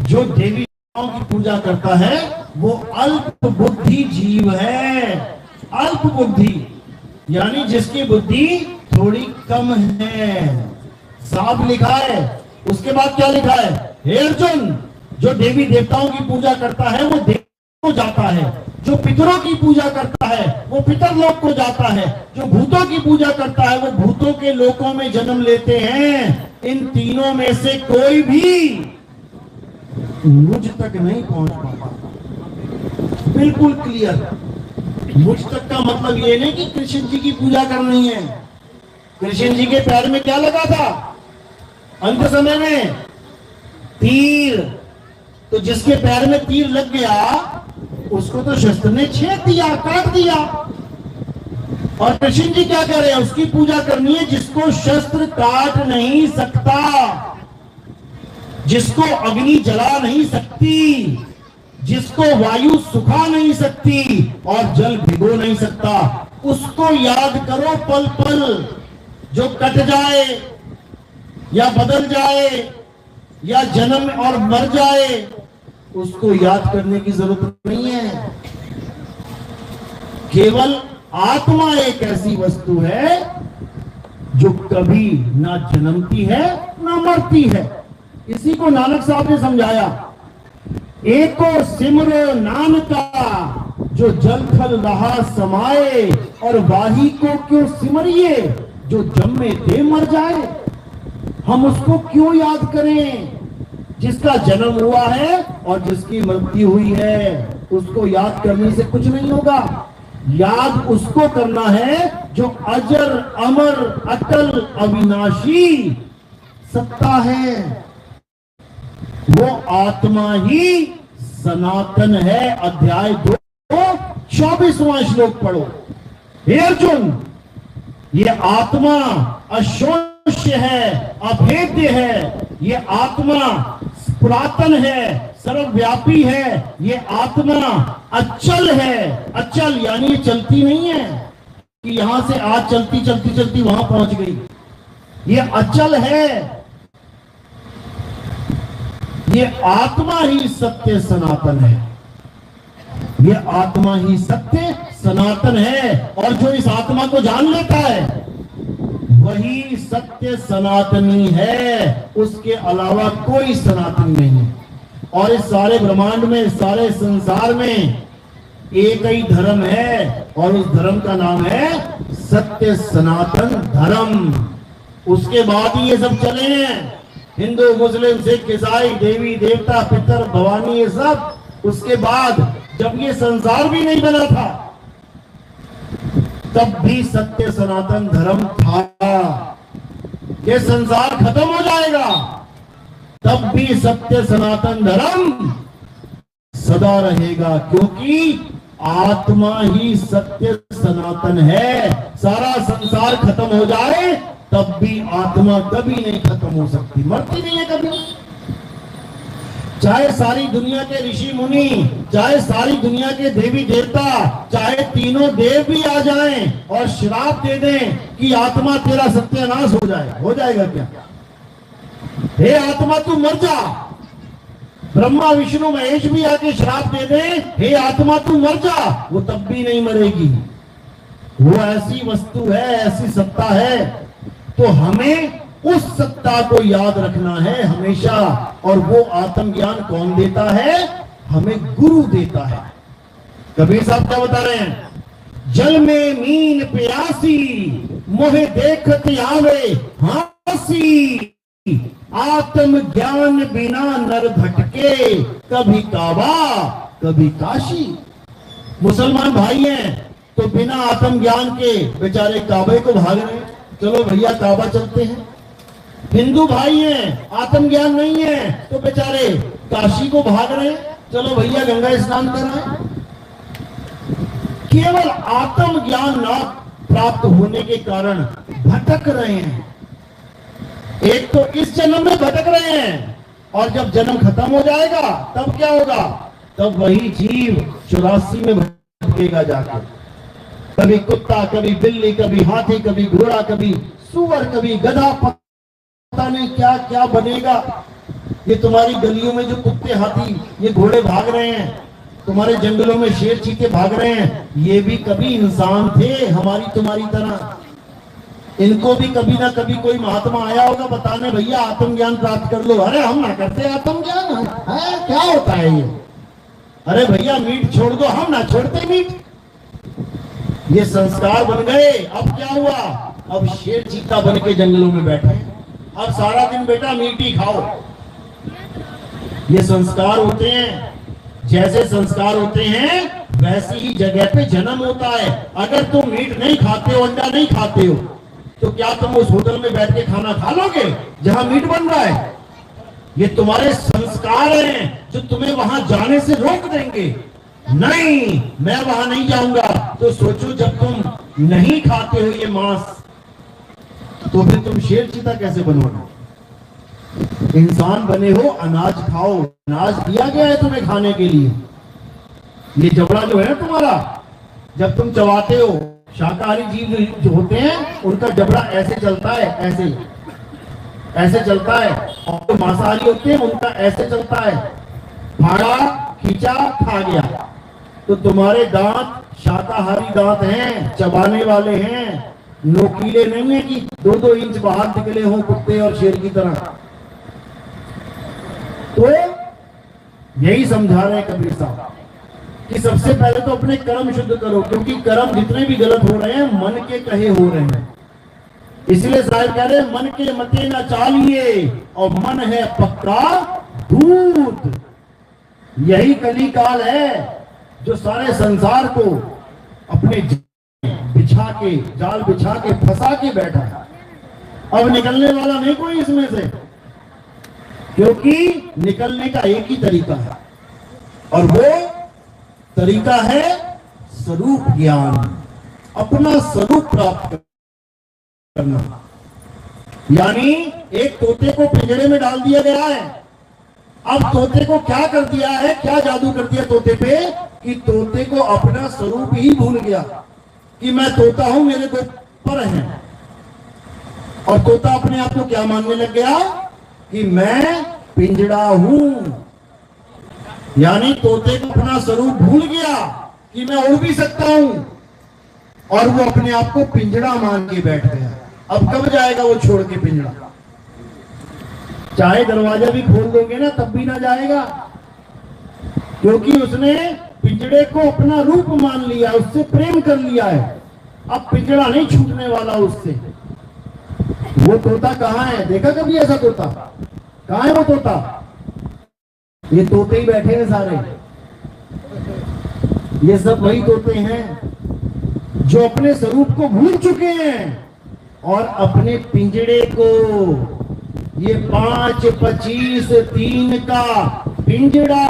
जो देवी देवताओं की पूजा करता है वो अल्प बुद्धि जीव है। अल्प बुद्धि यानी जिसकी बुद्धि थोड़ी कम है। साफ लिखा है। उसके बाद क्या लिखा है? हे अर्जुन, जो देवी देवताओं की पूजा करता है वो देव को जाता है, जो पितरों की पूजा करता है वो पितर लोक को जाता है, जो भूतों की पूजा करता है वो भूतों के लोकों में जन्म लेते हैं। इन तीनों में से कोई भी मुझ तक नहीं पहुंच पाता। बिल्कुल क्लियर। मुझ तक का मतलब ये नहीं कि कृष्ण जी की पूजा करनी है। कृष्ण जी के पैर में क्या लगा था अंत समय में? तीर। तो जिसके पैर में तीर लग गया उसको तो शस्त्र ने छेद दिया, काट दिया। और कृष्ण जी क्या कह रहे हैं? उसकी पूजा करनी है जिसको शस्त्र काट नहीं सकता, जिसको अग्नि जला नहीं सकती, जिसको वायु सुखा नहीं सकती और जल भिगो नहीं सकता। उसको याद करो पल पल। जो कट जाए या बदल जाए या जन्म और मर जाए उसको याद करने की जरूरत नहीं है। केवल आत्मा एक ऐसी वस्तु है जो कभी ना जन्मती है ना मरती है। इसी को नानक साहब ने समझाया। एको सिमरो नानका जो जल थल रहा समाए, और वाही को क्यों सिमरिए जो जन्मे दे मर जाए। हम उसको क्यों याद करें जिसका जन्म हुआ है और जिसकी मृत्यु हुई है? उसको याद करने से कुछ नहीं होगा। याद उसको करना है जो अजर अमर अटल अविनाशी सत्ता है। वो आत्मा ही सनातन है। अध्याय 2 24वां श्लोक पढ़ो। हे अर्जुन, ये आत्मा अशोष्य है, अभेद्य है। ये आत्मा पुरातन है, सर्वव्यापी है। ये आत्मा अचल है। अचल यानी ये चलती नहीं है कि यहां से आज चलती चलती चलती वहां पहुंच गई। ये अचल है। ये आत्मा ही सत्य सनातन है। ये आत्मा ही सत्य सनातन है। और जो इस आत्मा को जान लेता है वही सत्य सनातनी है। उसके अलावा कोई सनातन नहीं है। और इस सारे ब्रह्मांड में, सारे संसार में एक ही धर्म है और उस धर्म का नाम है सत्य सनातन धर्म। उसके बाद ही ये सब चले हैं, हिंदू मुस्लिम सिख ईसाई, देवी देवता पितर भवानी, ये सब। उसके बाद जब ये संसार भी नहीं बना था तब भी सत्य सनातन धर्म था। ये संसार खत्म हो जाएगा तब भी सत्य सनातन धर्म सदा रहेगा, क्योंकि आत्मा ही सत्य सनातन है। सारा संसार खत्म हो जाए तब भी आत्मा कभी नहीं खत्म हो सकती, मरती नहीं है कभी। चाहे सारी दुनिया के ऋषि मुनि, चाहे सारी दुनिया के देवी देवता, चाहे तीनों देव भी आ जाएं और श्राप दे दें कि आत्मा तेरा सत्यानाश हो जाए, हो जाएगा क्या? हे आत्मा तू मर जा। ब्रह्मा विष्णु महेश भी आके श्राप दे दे, हे आत्मा तू मर जा, वो तब भी नहीं मरेगी। वो ऐसी वस्तु है, ऐसी सत्ता है। तो हमें उस सत्ता को याद रखना है हमेशा। और वो आत्मज्ञान कौन देता है? हमें गुरु देता है। कबीर साहब क्या बता रहे हैं? जल में मीन प्यासी मोहे देखत आवे हासी, आत्म ज्ञान बिना नर भटके, कभी काबा कभी काशी। मुसलमान भाई हैं तो बिना आत्म ज्ञान के बेचारे काबे को भाग रहे हैं, चलो भैया काबा चलते हैं। हिंदू भाई हैं, आत्मज्ञान नहीं है तो बेचारे काशी को भाग रहे हैं, चलो भैया गंगा स्नान कर रहे हैं। केवल आत्मज्ञान ना प्राप्त होने के कारण भटक रहे हैं। एक तो इस जन्म में भटक रहे हैं और जब जन्म खत्म हो जाएगा तब क्या होगा? तब वही जीव 84 में भटकेगा जाकर। कभी कुत्ता, कभी बिल्ली, कभी हाथी, कभी घोड़ा, कभी सुअर, कभी गधा, पता नहीं क्या क्या बनेगा। ये तुम्हारी गलियों में जो कुत्ते, हाथी, ये घोड़े भाग रहे हैं, तुम्हारे जंगलों में शेर चीते भाग रहे हैं, ये भी कभी इंसान थे हमारी तुम्हारी तरह। इनको भी कभी ना कभी कोई महात्मा आया होगा बताने, भैया आत्मज्ञान प्राप्त कर लो। अरे हम ना करते आत्मज्ञान, है क्या होता है ये? अरे भैया मीट छोड़ दो, हम ना छोड़ते मीट। ये संस्कार बन गए। अब क्या हुआ? अब शेर चीता बन के जंगलों में बैठे। अब सारा दिन बेटा मीट ही खाओ। ये संस्कार होते हैं। जैसे संस्कार होते हैं वैसी ही जगह पे जन्म होता है। अगर तुम मीट नहीं खाते हो, अंडा नहीं खाते हो, तो क्या तुम उस होटल में बैठ के खाना खा लोगे जहां मीट बन रहा है? ये तुम्हारे संस्कार हैं जो तुम्हें वहां जाने से रोक देंगे। नहीं, मैं वहां नहीं जाऊंगा। तो सोचो, जब तुम नहीं खाते हो ये मांस, तो फिर तुम शेर चीता कैसे बनोगे? इंसान बने हो, अनाज खाओ। अनाज दिया गया है तुम्हें खाने के लिए। ये जबड़ा जो है ना तुम्हारा, जब तुम चबाते हो, शाकाहारी जीव जो होते हैं उनका जबड़ा ऐसे चलता है, ऐसे चलता है। और जो मांसाहारी होते हैं उनका ऐसे चलता है, फाड़ा खींचा खा गया। तो तुम्हारे दांत शाकाहारी दांत हैं, चबाने वाले हैं, नोकीले नहीं है कि 2-2 इंच बाहर निकले हो कुत्ते और शेर की तरह। तो यही समझा रहे हैं कबीर साहब कि सबसे पहले तो अपने कर्म शुद्ध करो, क्योंकि कर्म जितने भी गलत हो रहे हैं मन के कहे हो रहे हैं। इसलिए साहब कह रहे हैं मन के मते न चालिए, और मन है पक्का दूत। यही कली काल है जो सारे संसार को अपने जाल बिछा के फंसा के बैठा है। अब निकलने वाला नहीं कोई इसमें से, क्योंकि निकलने का एक ही तरीका है, और वो तरीका है स्वरूप ज्ञान, अपना स्वरूप प्राप्त करना। यानी एक तोते को पिंजरे में डाल दिया गया है। अब तोते को क्या कर दिया है, क्या जादू कर दिया तोते पे, कि तोते को अपना स्वरूप ही भूल गया कि मैं तोता हूं, मेरे दो पर हैं। और तोता अपने आप को क्या मानने लग गया कि मैं पिंजड़ा हूं। यानी तोते को अपना स्वरूप भूल गया कि मैं उड़ भी सकता हूं, और वो अपने आप को पिंजड़ा मान के बैठ गया। अब कब जाएगा वो छोड़ के पिंजड़ा? चाहे दरवाजा भी खोल दोगे ना तब भी ना जाएगा, क्योंकि उसने पिंजड़े को अपना रूप मान लिया, उससे प्रेम कर लिया है। अब पिंजड़ा नहीं छूटने वाला उससे। वो तोता कहाँ है? देखा कभी ऐसा तोता? कहाँ है वो तोता? ये तोते ही बैठे हैं सारे। ये सब वही तोते हैं जो अपने स्वरूप को भूल चुके हैं और अपने पिंजड़े को, ये 5, 25, 3 का पिंजड़ा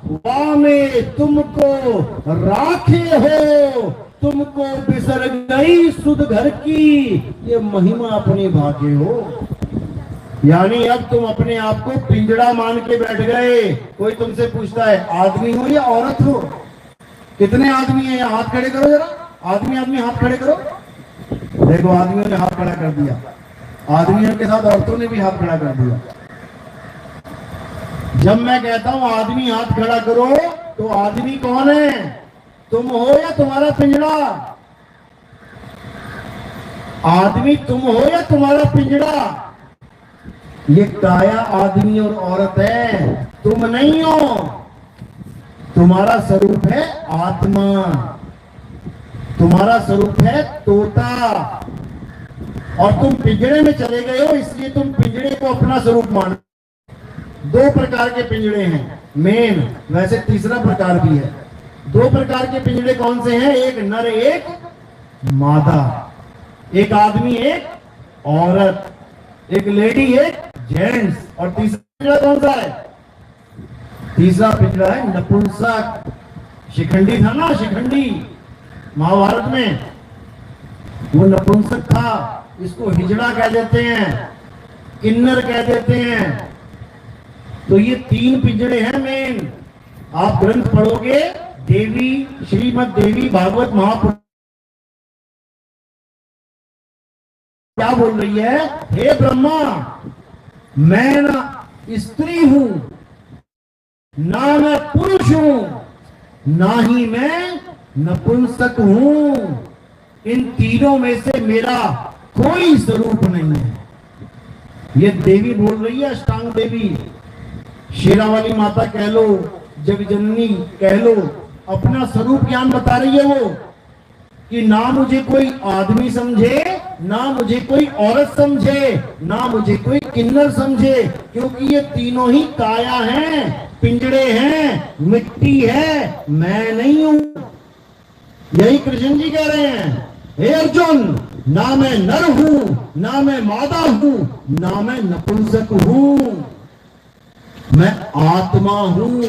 वाह में तुमको राखे हो, तुमको बिसर गई सुध घर की, ये महिमा अपने भागे हो। यानी अब तुम अपने आप को पिंजड़ा मान के बैठ गए। कोई तुमसे पूछता है आदमी हो या औरत हो? कितने आदमी हैं यहाँ? हाथ खड़े करो जरा। आदमी हाथ खड़े करो। देखो आदमियों ने हाथ खड़ा कर दिया, आदमियों के साथ औरतों ने भी हाथ खड़ा कर दिया। जब मैं कहता हूं आदमी हाथ खड़ा करो, तो आदमी कौन है? तुम हो या तुम्हारा पिंजड़ा? आदमी तुम हो या तुम्हारा पिंजड़ा? ये काया आदमी और औरत है, तुम नहीं हो। तुम्हारा स्वरूप है आत्मा, तुम्हारा स्वरूप है तोता, और तुम पिंजड़े में चले गए हो, इसलिए तुम पिंजड़े को अपना स्वरूप मानो। 2 प्रकार के पिंजड़े हैं मेन, वैसे तीसरा प्रकार भी है। 2 प्रकार के पिंजड़े कौन से हैं? एक नर एक मादा, एक आदमी एक औरत, एक लेडी एक जेंट्स। और तीसरा पिंजड़ा कौन सा है? तीसरा पिंजड़ा है नपुंसक। शिखंडी था ना, शिखंडी महाभारत में, वो नपुंसक था। इसको हिजड़ा कह देते हैं, किन्नर कह देते हैं। तो ये 3 पिंजड़े हैं मेन। आप ग्रंथ पढ़ोगे, देवी श्रीमद देवी भागवत महापुराण क्या बोल रही है? हे ब्रह्मा, मैं ना स्त्री हूं, ना मैं पुरुष हूं, ना ही मैं नपुंसक हूं। इन तीनों में से मेरा कोई स्वरूप नहीं है। ये देवी बोल रही है, अष्टांग देवी, शेरावाली माता कह लो, जगजननी कह लो, अपना स्वरूप ज्ञान बता रही है वो, कि ना मुझे कोई आदमी समझे, ना मुझे कोई औरत समझे, ना मुझे कोई किन्नर समझे, क्योंकि ये तीनों ही काया हैं, पिंजड़े हैं, मिट्टी है, मैं नहीं हूं। यही कृष्ण जी कह रहे हैं, हे अर्जुन, ना मैं नर हूं, ना मैं मादा हूं, ना मैं नपुंसक हूं, मैं आत्मा हूं।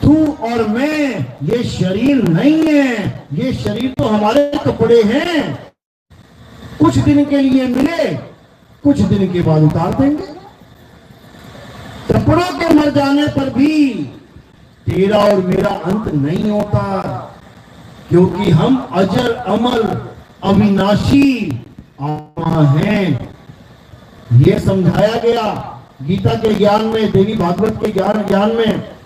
तू और मैं ये शरीर नहीं है। ये शरीर तो हमारे कपड़े हैं, कुछ दिन के लिए मिले, कुछ दिन के बाद उतार देंगे। कपड़ों के मर जाने पर भी तेरा और मेरा अंत नहीं होता, क्योंकि हम अजर अमर अविनाशी आत्मा हैं। यह समझाया गया गीता के ज्ञान में, देवी भागवत के ज्ञान में,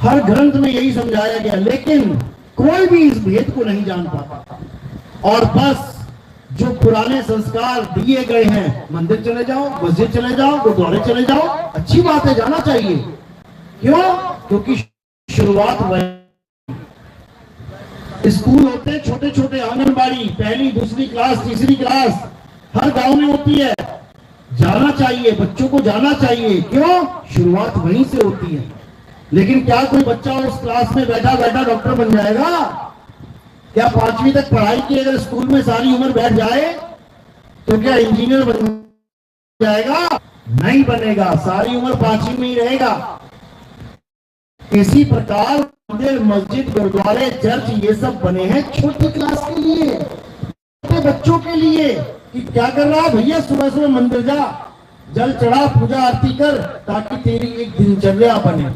हर ग्रंथ में यही समझाया गया, लेकिन कोई भी इस भेद को नहीं जान पाता। और बस जो पुराने संस्कार दिए गए हैं, मंदिर चले जाओ, मस्जिद चले जाओ, गुरुद्वारे चले जाओ, अच्छी बात है, जाना चाहिए। क्यों? क्योंकि शुरुआत वही, स्कूल होते हैं छोटे छोटे, आंगनबाड़ी, पहली दूसरी क्लास तीसरी क्लास हर गांव में होती है। जाना चाहिए, बच्चों को जाना चाहिए। क्यों? शुरुआत वहीं से होती है। लेकिन क्या कोई बच्चा उस क्लास में बैठा बैठा डॉक्टर बन जाएगा? क्या 5वीं तक पढ़ाई की अगर स्कूल में सारी उम्र बैठ जाए तो क्या इंजीनियर बन जाएगा? नहीं बनेगा, सारी उम्र 5वीं में ही रहेगा। इसी प्रकार मंदिर, मस्जिद, गुरुद्वारे, चर्च ये सब बने हैं छोटी क्लास के लिए, छोटे बच्चों के लिए। कि क्या कर रहा है भैया, सुबह सुबह मंदिर जा, जल चढ़ा, पूजा आरती कर, ताकि तेरी एक दिनचर्या बने,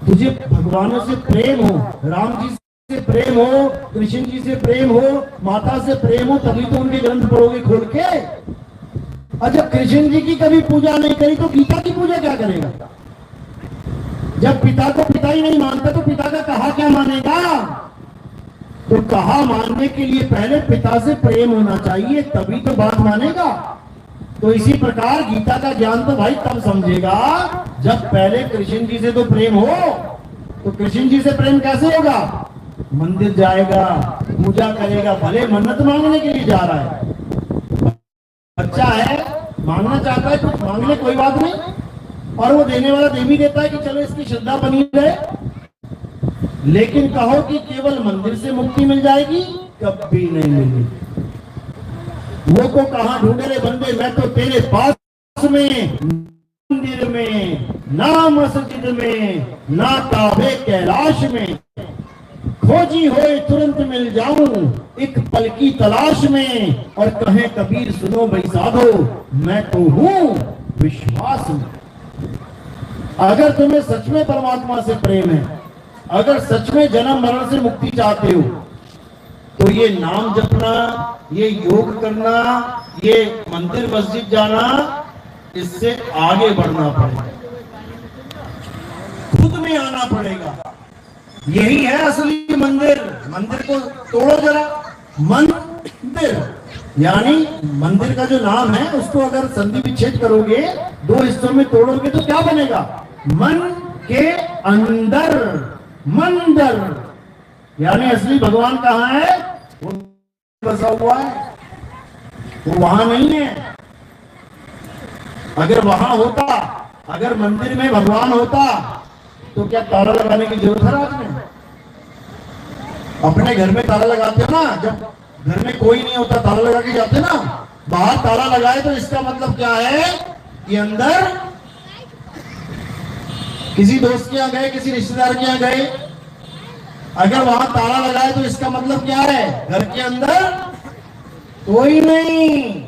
तुझे भगवानों से प्रेम हो, राम जी से प्रेम हो, कृष्ण जी से प्रेम हो, माता से प्रेम हो, तभी तो उनके ग्रंथ पढ़ोगे खोल के। अच्छा, कृष्ण जी की कभी पूजा नहीं करी तो गीता की पूजा क्या करेगा? जब पिता को पिता ही नहीं मानता तो पिता का कहा क्या मानेगा? तो कहा मानने के लिए पहले पिता से प्रेम होना चाहिए, तभी तो बात मानेगा। तो इसी प्रकार गीता का ज्ञान तो भाई तब समझेगा जब पहले कृष्ण जी से तो प्रेम हो। तो कृष्ण जी से प्रेम कैसे होगा? मंदिर जाएगा, पूजा करेगा, भले मन्नत मांगने के लिए जा रहा है, बच्चा है, मांगना चाहता है कुछ, मांग ले, कोई बात नहीं, और वो देने वाला दे भी देता है कि चलो इसकी श्रद्धा बनी रहे। लेकिन कहो कि केवल मंदिर से मुक्ति मिल जाएगी, कभी नहीं मिलेगी। वो को कहां ढूंढे रे बंदे, मैं तो तेरे पास में, मंदिर में, ना मस्जिद में, ना काबे कैलाश में, खोजी होए तुरंत मिल जाऊं एक पल की तलाश में। और कहे कबीर सुनो भाई साधो, मैं तो हूं विश्वास में। अगर तुम्हें सच में परमात्मा से प्रेम है, अगर सच में जन्म मरण से मुक्ति चाहते हो, तो ये नाम जपना, ये योग करना, ये मंदिर मस्जिद जाना, इससे आगे बढ़ना पड़ेगा, खुद में आना पड़ेगा। यही है असली मंदिर। मंदिर को तोड़ो जरा। मंदिर यानी मंदिर का जो नाम है उसको अगर संधि विच्छेद करोगे, दो हिस्सों में तोड़ोगे तो क्या बनेगा? मन के अंदर मंदिर, यानी असली भगवान कहाँ है? वो बसा हुआ है, वो वहां नहीं है। अगर वहां होता, अगर मंदिर में भगवान होता, तो क्या ताला लगाने की जरूरत है रात में? अपने घर में ताला लगाते हो ना, जब घर में कोई नहीं होता ताला लगा के जाते ना। बाहर ताला लगाए तो इसका मतलब क्या है कि अंदर किसी दोस्त के यहाँ गए, किसी रिश्तेदार के यहाँ गए, अगर वहां ताला लगाए तो इसका मतलब क्या है? घर के अंदर कोई नहीं,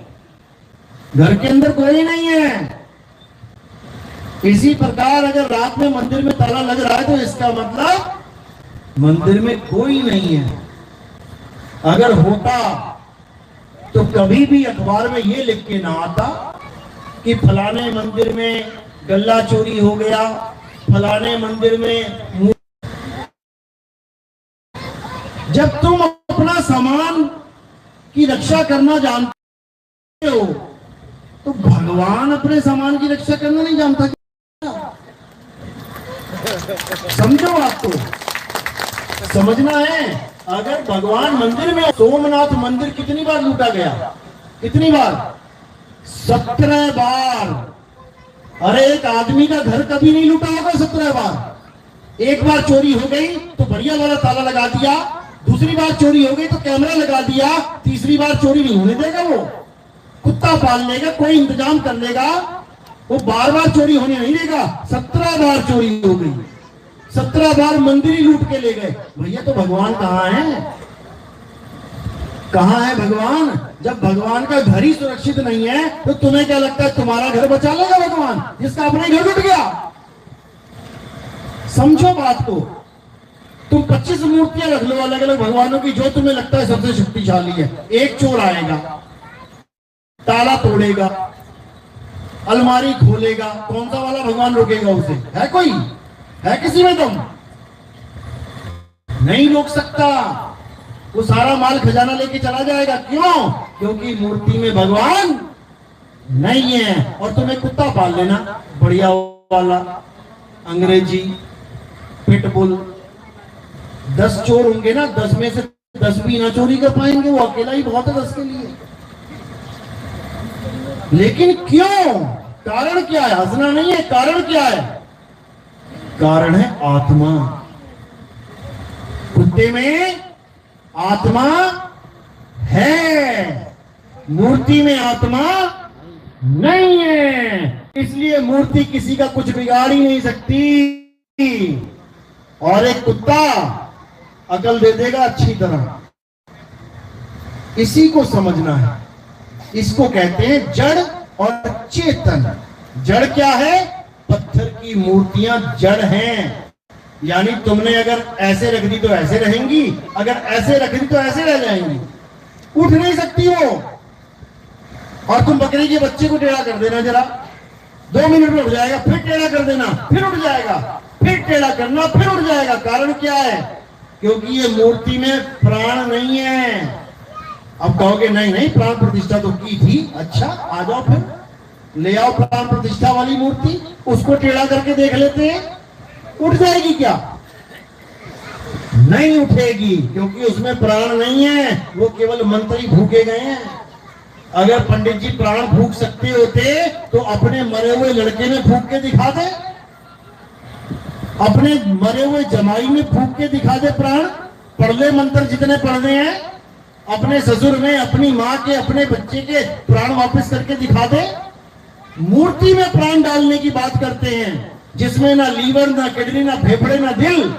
घर के अंदर कोई नहीं है। इसी प्रकार अगर रात में मंदिर में ताला लग रहा है तो इसका मतलब मंदिर में कोई नहीं है। अगर होता तो कभी भी अखबार में ये लिख के ना आता कि फलाने मंदिर में गल्ला चोरी हो गया, फलाने मंदिर में जब तुम अपना सामान की रक्षा करना जानते हो तो भगवान अपने सामान की रक्षा करना नहीं जानता क्या? समझो, आपको समझना है। अगर भगवान मंदिर में, सोमनाथ मंदिर कितनी बार लूटा गया? कितनी बार? 17 बार। अरे एक आदमी का घर कभी नहीं लूटा होगा 17 बार। एक बार चोरी हो गई तो बढ़िया वाला ताला लगा दिया, दूसरी बार चोरी हो गई तो कैमरा लगा दिया, तीसरी बार चोरी नहीं होने देगा। वो कुत्ता पाल लेगा, कोई इंतजाम कर लेगा, वो बार बार चोरी होने नहीं देगा। 17 बार चोरी हो गई, 17 बार मंदिर ही लूट के ले गए। भैया तो भगवान कहाँ है? कहाँ है भगवान? जब भगवान का घर ही सुरक्षित नहीं है तो तुम्हें क्या लगता है तुम्हारा घर बचा लेगा भगवान, जिसका अपना ही घर लूट गया? समझो बात को। तुम 25 मूर्तियां रख लो अलग अलग भगवानों की, जो तुम्हें लगता है सबसे शक्तिशाली है। एक चोर आएगा, ताला तोड़ेगा, अलमारी खोलेगा, कौन सा वाला भगवान रोकेगा उसे? है कोई? है किसी में दम? नहीं रोक सकता। वो सारा माल खजाना लेके चला जाएगा। क्यों? क्योंकि मूर्ति में भगवान नहीं है। और तुम्हें कुत्ता पाल लेना, बढ़िया वाला अंग्रेजी पिटबुल, 10 चोर होंगे ना, 10 में से 10 भी ना चोरी कर पाएंगे, वो अकेला ही बहुत है 10 के लिए। लेकिन क्यों? कारण क्या है? हंसना नहीं है, कारण क्या है? कारण है आत्मा। कुत्ते में आत्मा है, मूर्ति में आत्मा नहीं है। इसलिए मूर्ति किसी का कुछ बिगाड़ ही नहीं सकती। और एक कुत्ता अकल दे देगा अच्छी तरह। इसी को समझना है। इसको कहते हैं जड़ और चेतन। जड़ क्या है? पत्थर की मूर्तियां जड़ हैं। यानी तुमने अगर ऐसे रख दी तो ऐसे रहेंगी, अगर ऐसे रख दी तो ऐसे रह जाएंगी, उठ नहीं सकती वो। और तुम बकरी के बच्चे को टेढ़ा कर देना जरा, 2 मिनट में उठ जाएगा, फिर टेढ़ा कर देना, फिर उठ जाएगा, फिर टेढ़ा करना, फिर उठ जाएगा। कारण क्या है? क्योंकि ये मूर्ति में प्राण नहीं है। अब कहोगे नहीं नहीं, प्राण प्रतिष्ठा तो की थी। अच्छा, आ जाओ फिर ले आओ प्राण प्रतिष्ठा वाली मूर्ति, उसको टेढ़ा करके देख लेते हैं, उठ जाएगी क्या? नहीं उठेगी, क्योंकि उसमें प्राण नहीं है। वो केवल मंत्र ही फूके गए हैं। अगर पंडित जी प्राण फूक सकते होते तो अपने मरे हुए लड़के में फूक के दिखा दे, अपने मरे हुए जमाई में फूक के दिखा दे प्राण। पढ़ ले मंत्र जितने पढ़ने हैं, अपने ससुर में, अपनी माँ के, अपने बच्चे के प्राण वापस करके दिखा दे। मूर्ति में प्राण डालने की बात करते हैं, जिसमें ना लीवर, ना किडनी, ना फेफड़े, ना दिल,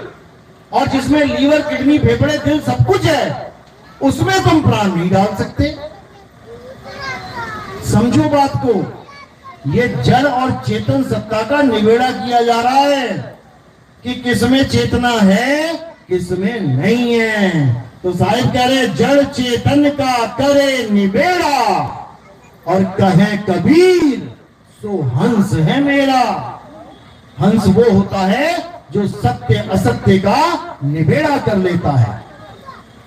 और जिसमें लीवर, किडनी, फेफड़े, दिल सब कुछ है, उसमें तुम प्राण नहीं डाल सकते। समझो बात को। ये जड़ और चेतन सत्ता का निबेड़ा किया जा रहा है कि किसमें चेतना है, किसमें नहीं है। तो साहिब कह रहे जड़ चेतन का करे निबेड़ा, और कहे कबीर सो हंस है मेरा। हंस वो होता है जो सत्य असत्य का निबेड़ा कर लेता है।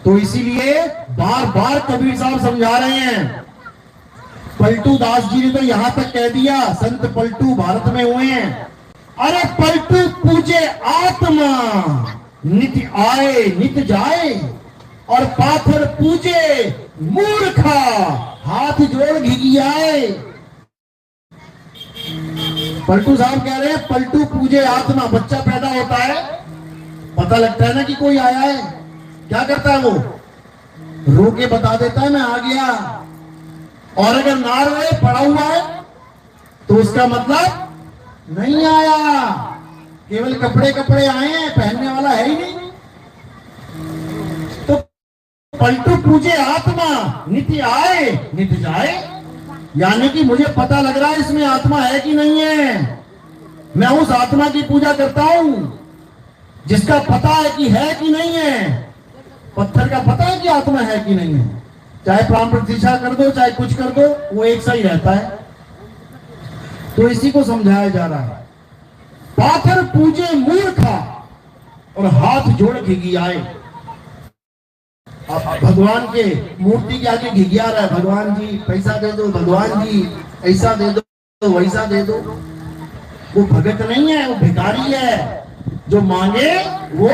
तो इसीलिए बार बार कबीर साहब समझा रहे हैं। पलटू दास जी ने तो यहां तक कह दिया, संत पलटू भारत में हुए हैं। अरे पलटू पूजे आत्मा, नित आए नित जाए, और पाथर पूजे मूर्खा, हाथ जोड़ घिघियाए। पलटू साहब कह रहे हैं पलटू पूजे आत्मा। बच्चा पैदा होता है, पता लगता है ना कि कोई आया है, क्या करता है वो? रो के बता देता है मैं आ गया। और अगर ना रोए, पड़ा हुआ है, तो उसका मतलब नहीं आया, केवल कपड़े कपड़े आए हैं, पहनने वाला है ही नहीं। तो पलटू पूजे आत्मा, नित्य आए नित्य जाए। यानी कि मुझे पता लग रहा है इसमें आत्मा है कि नहीं है। मैं उस आत्मा की पूजा करता हूं जिसका पता है कि है कि नहीं है। पत्थर का पता है कि आत्मा है कि नहीं है, चाहे प्राण प्रतिष्ठा कर दो, चाहे कुछ कर दो, वो एक सा ही रहता है। तो इसी को समझाया जा रहा है। पाथर पूजे मूर्खा, और हाथ जोड़ घिघियाए। भगवान के मूर्ति के आगे घिघिया रहा है, भगवान जी पैसा दे दो, भगवान जी ऐसा दे दो, वैसा दे दो। वो भगत नहीं है, वो भिखारी है। जो मांगे वो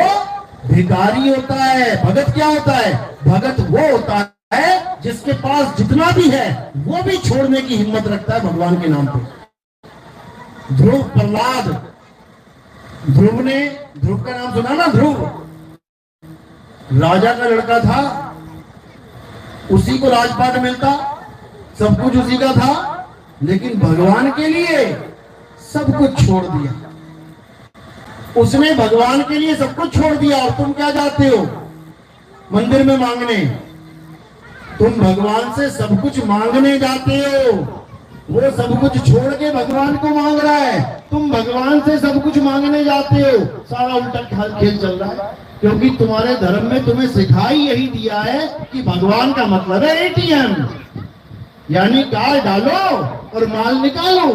भिखारी होता है। भगत क्या होता है? भगत वो होता है जिसके पास जितना भी है वो भी छोड़ने की हिम्मत रखता है भगवान के नाम पे। ध्रुव, प्रहलाद, ध्रुव का नाम सुना ना? ध्रुव राजा का लड़का था, उसी को राजपाट मिलता, सब कुछ उसी का था, लेकिन भगवान के लिए सब कुछ छोड़ दिया। उसने भगवान के लिए सब कुछ छोड़ दिया। और तुम क्या जाते हो मंदिर में मांगने? तुम भगवान से सब कुछ मांगने जाते हो। वो सब कुछ छोड़ के भगवान को मांग रहा है, तुम भगवान से सब कुछ मांगने जाते हो। सारा उल्टा खेल चल रहा है, क्योंकि तुम्हारे धर्म में तुम्हें सिखाई यही दिया है कि भगवान का मतलब है एटीएम, यानी कार्ड डालो और माल निकालो।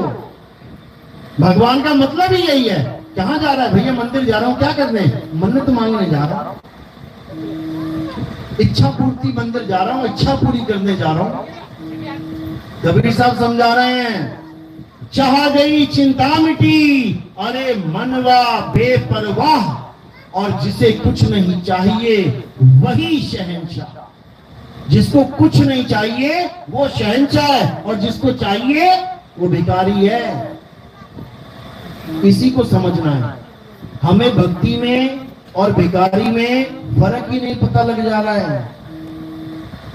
भगवान का मतलब ही यही है। कहां जा रहा है भैया? मंदिर जा रहा हूं। क्या करने? मन्नत मांगने जा रहा हूं, इच्छा पूर्ति मंदिर जा रहा हूं, इच्छा पूरी करने जा रहा हूं। कबीर साहब समझा रहे हैं, चाह गई चिंता मिटी, अरे मनवा बेपरवाह, और जिसे कुछ नहीं चाहिए वही शहंशाह। जिसको कुछ नहीं चाहिए वो शहंशाह है, और जिसको चाहिए वो भिखारी है। इसी को समझना है। हमें भक्ति में और भिखारी में फर्क ही नहीं पता लग जा रहा है।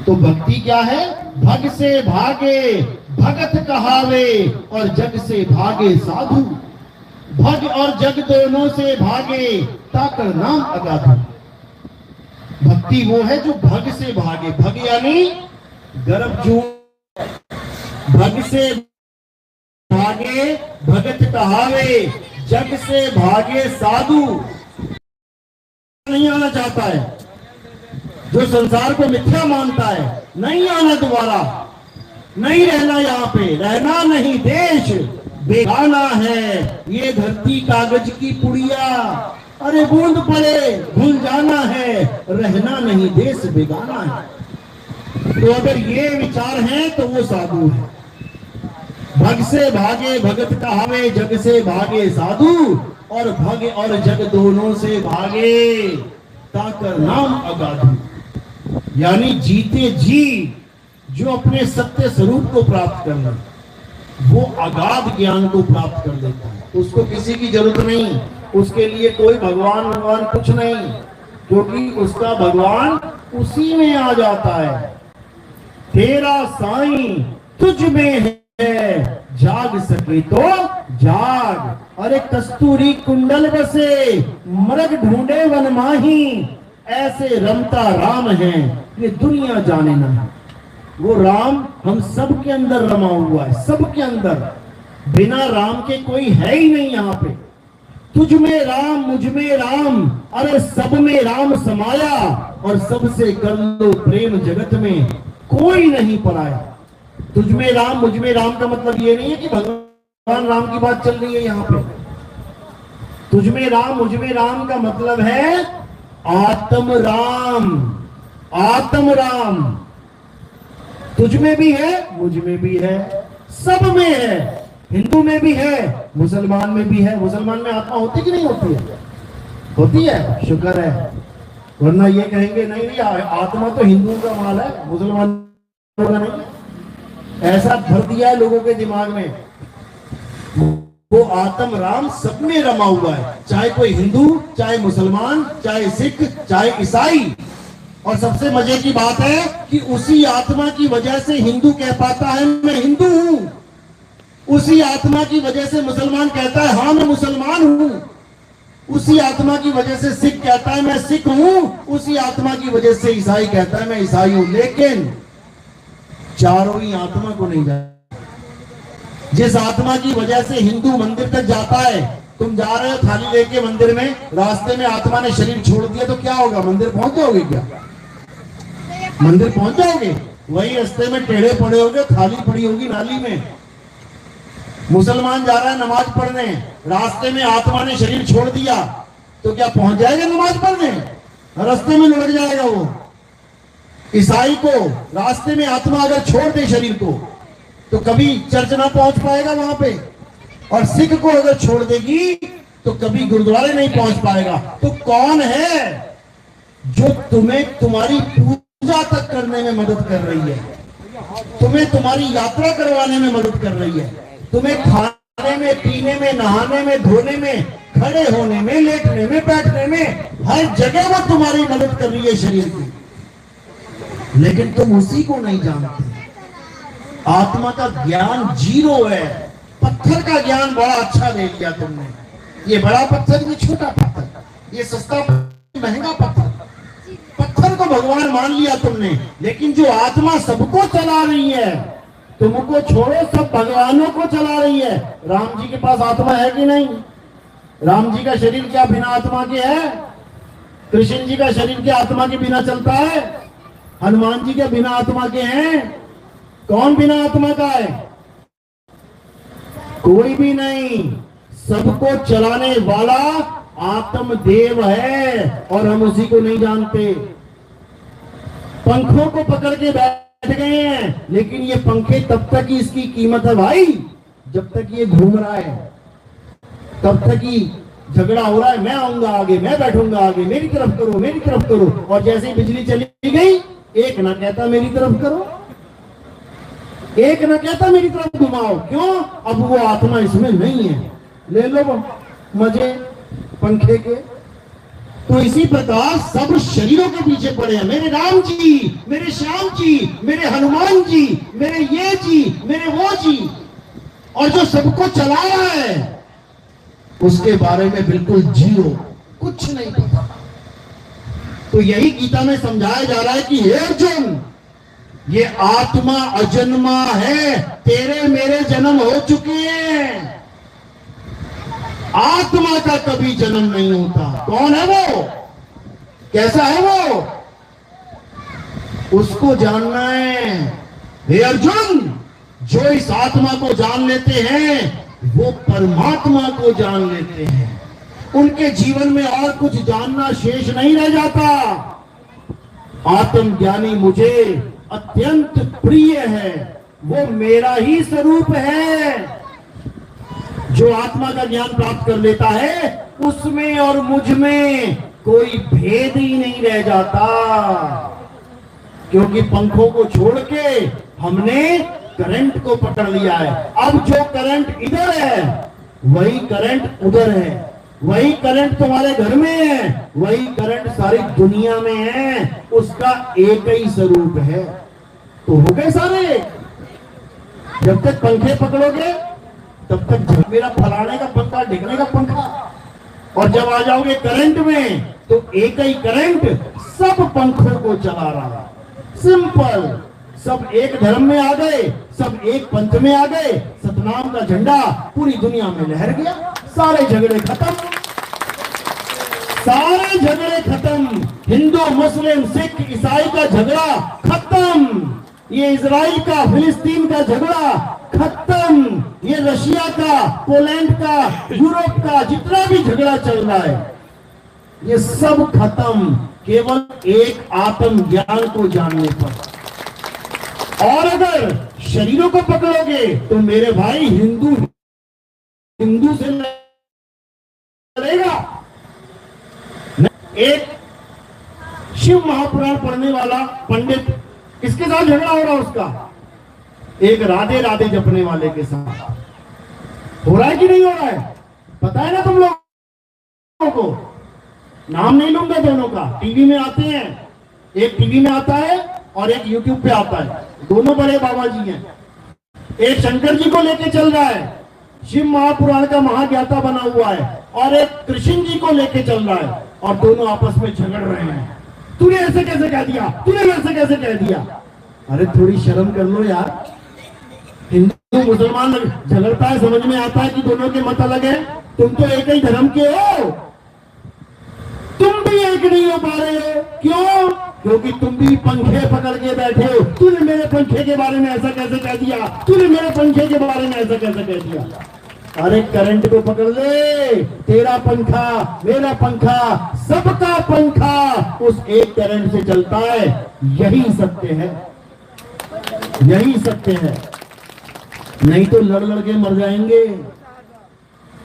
तो भक्ति क्या है? भग से भागे भगत कहावे, और जग से भागे साधु। भग और जग दोनों से भागे, ताकर नाम अगाधु। भक्ति वो है जो भग से भागे। भग यानी गर्भ जू। भग से भागे भगत कहावे, जग से भागे साधु। नहीं आना चाहता है, जो संसार को मिथ्या मानता है, नहीं आना दोबारा, नहीं रहना यहाँ पे, रहना नहीं, देश बेगाना है। ये धरती कागज की पुड़िया, अरे बूंद पड़े भूल जाना है, रहना नहीं, देश बेगाना है। तो अगर ये विचार है तो वो साधु है। भग से भागे भगत कहावे, जग से भागे साधु, और भग और जग दोनों से भागे, ताकर नाम अगाधु। यानी जीते जी जो अपने सत्य स्वरूप को प्राप्त कर ले, वो अगाध ज्ञान को प्राप्त कर लेता है। उसको किसी की जरूरत नहीं, उसके लिए कोई भगवान कुछ नहीं, क्योंकि उसका भगवान उसी में आ जाता है। तेरा साईं तुझ में है, जाग सके तो जाग। अरे कस्तूरी कुंडल बसे, मृग ढूंढे वन माही, ऐसे रमता राम है ये दुनिया जाने ना। वो राम हम सब के अंदर रमा हुआ है, सब के अंदर। बिना राम के कोई है ही नहीं यहाँ पे। तुझ में राम मुझ में राम, अरे सब में राम समाया, और सबसे कर लो प्रेम जगत में कोई नहीं पराया। तुझ में राम मुझ में राम का मतलब ये नहीं है कि भगवान राम की बात चल रही है यहाँ पे। तुझ में राम मुझ में राम का मतलब है आत्म राम। आत्म राम तुझ में भी है, मुझ में भी है, सब में है। हिंदू में भी है, मुसलमान में भी है। मुसलमान में आत्मा होती कि नहीं होती है? होती है, शुक्र है। वरना ये कहेंगे नहीं नहीं आत्मा तो हिंदुओं का माल है, मुसलमानों का नहीं। ऐसा भर दिया है लोगों के दिमाग में। वो आत्म राम सब में रमा हुआ है, चाहे कोई हिंदू, चाहे मुसलमान, चाहे सिख, चाहे ईसाई। और सबसे मजे की बात है कि उसी आत्मा की वजह से हिंदू कह पाता है मैं हिंदू हूं, उसी आत्मा की वजह से मुसलमान कहता है हाँ मैं मुसलमान हूं, उसी आत्मा की वजह से सिख कहता है मैं सिख हूं, उसी आत्मा की वजह से ईसाई कहता है मैं ईसाई हूं। लेकिन चारों ही आत्मा को नहीं जानते। जिस आत्मा की वजह से हिंदू मंदिर तक जाता है, तुम जा रहे हो थाली लेके मंदिर में, रास्ते में आत्मा ने शरीर छोड़ दिया तो क्या होगा? मंदिर पहुंच जाओगे क्या? मंदिर पहुंच जाओगे? वही रास्ते में टेढ़े पड़े होगे, थाली पड़ी होगी नाली में। मुसलमान जा रहा है नमाज पढ़ने, रास्ते में आत्मा ने शरीर छोड़ दिया तो क्या पहुंच जाएगा नमाज पढ़ने? रास्ते में लुढ़क जाएगा वो। ईसाई को रास्ते में आत्मा अगर छोड़ दे शरीर को तो कभी चर्च ना पहुंच पाएगा वहां पे, और सिख को अगर छोड़ देगी तो कभी गुरुद्वारे नहीं पहुंच पाएगा। तो कौन है जो तुम्हें तुम्हारी पूजा तक करने में मदद कर रही है, तुम्हें तुम्हारी यात्रा करवाने में मदद कर रही है, तुम्हें खाने में, पीने में, नहाने में, धोने में, खड़े होने में, लेटने में, बैठने में, हर जगह वो तुम्हारी मदद कर रही है शरीर की, लेकिन तुम उसी को नहीं जानते। आत्मा का ज्ञान जीरो है। पत्थर का ज्ञान बड़ा अच्छा ले लिया तुमने, ये बड़ा पत्थर, ये छोटा पत्थर, ये सस्ता महंगा पत्थर, पत्थर को भगवान मान लिया तुमने। लेकिन जो आत्मा सबको चला रही है, तुमको छोड़ो, सब भगवानों को चला रही है। राम जी के पास आत्मा है कि नहीं? राम जी का शरीर क्या बिना आत्मा के है? कृष्ण जी का शरीर क्या आत्मा के बिना चलता है? हनुमान जी के बिना आत्मा के हैं? कौन बिना आत्मा का है? कोई भी नहीं। सबको चलाने वाला आत्मदेव है और हम उसी को नहीं जानते। पंखों को पकड़ के बैठ गए हैं, लेकिन ये पंखे तब तक ही इसकी कीमत है भाई जब तक ये घूम रहा है, तब तक ही झगड़ा हो रहा है। मैं आऊंगा आगे, मैं बैठूंगा आगे, मेरी तरफ करो, मेरी तरफ करो। और जैसे ही बिजली चली गई, एक ना कहता मेरी तरफ करो, एक ना कहता मेरी तरफ घुमाओ। क्यों? अब वो आत्मा इसमें नहीं है। ले लो वो मजे पंखे के। तो इसी प्रकार सब शरीरों के पीछे पड़े हैं। मेरे राम जी, मेरे श्याम जी, मेरे हनुमान जी, मेरे ये जी, मेरे वो जी। और जो सबको चला रहा है उसके बारे में बिल्कुल जीरो, कुछ नहीं पता। तो यही गीता में समझाया जा रहा है कि हे अर्जुन, ये आत्मा अजन्मा है, तेरे मेरे जन्म हो चुके हैं। आत्मा का कभी जन्म नहीं होता। कौन है वो? कैसा है वो? उसको जानना है। हे अर्जुन, जो इस आत्मा को जान लेते हैं वो परमात्मा को जान लेते हैं। उनके जीवन में और कुछ जानना शेष नहीं रह जाता। आत्मज्ञानी मुझे अत्यंत प्रिय है, वो मेरा ही स्वरूप है। जो आत्मा का ज्ञान प्राप्त कर लेता है उसमें और मुझ में कोई भेद ही नहीं रह जाता, क्योंकि पंखों को छोड़ के हमने करंट को पकड़ लिया है। अब जो करंट इधर है वही करंट उधर है, वही करंट तुम्हारे घर में है, वही करंट सारी दुनिया में है। उसका एक ही स्वरूप है। तो हो गए सारे। जब तक पंखे पकड़ोगे तब तक मेरा फलाने का पंखा, ढिकने का पंखा, और जब आ जाओगे करंट में तो एक ही करंट सब पंखों को चला रहा। सिंपल। सब एक धर्म में आ गए, सब एक पंथ में आ गए, सतनाम का झंडा पूरी दुनिया में लहर गया। सारे झगड़े खत्म, सारे झगड़े खत्म। हिंदू, मुस्लिम, सिख, ईसाई का झगड़ा खत्म। ये इजराइल का, फिलिस्तीन का झगड़ा खत्म। ये रशिया का, पोलैंड का, यूरोप का जितना भी झगड़ा चल रहा है ये सब खत्म, केवल एक आत्म ज्ञान को जानने पर। और अगर शरीरों को पकड़ोगे तो मेरे भाई हिंदू हिंदू से लड़ेगा। एक शिव महापुराण पढ़ने वाला पंडित, किसके साथ झगड़ा हो रहा उसका? एक राधे राधे जपने वाले के साथ। हो रहा है कि नहीं हो रहा है? पता है ना तुम लोगों को? नाम नहीं लूंगा दोनों का। टीवी में आते हैं, एक टीवी में आता है और एक यूट्यूब पे आता है। दोनों बड़े बाबा जी हैं। एक शंकर जी को लेके चल रहा है, शिव महापुराण का महाज्ञाता बना हुआ है, और एक कृष्ण जी को लेके चल रहा है, और दोनों आपस में झगड़ रहे हैं। तूने ऐसे कैसे कह दिया, तूने वैसे कैसे कह दिया। अरे थोड़ी शर्म कर लो यार। हिंदू मुसलमान झगड़ता है, समझ में आता है कि दोनों के मत अलग है। तुम तो एक ही धर्म के हो, तुम भी एक नहीं हो पा रहे हो। क्यों? क्योंकि तुम भी पंखे पकड़ के बैठे हो। तूने मेरे पंखे के बारे में ऐसा कैसे कह दिया, तूने मेरे पंखे के बारे में ऐसा कैसे कह दिया। अरे करंट को पकड़ ले, तेरा पंखा, मेरा पंखा, सबका पंखा उस एक करंट से चलता है। यही सत्य है, यही सत्य है। नहीं तो लड़ लड़ के मर जाएंगे,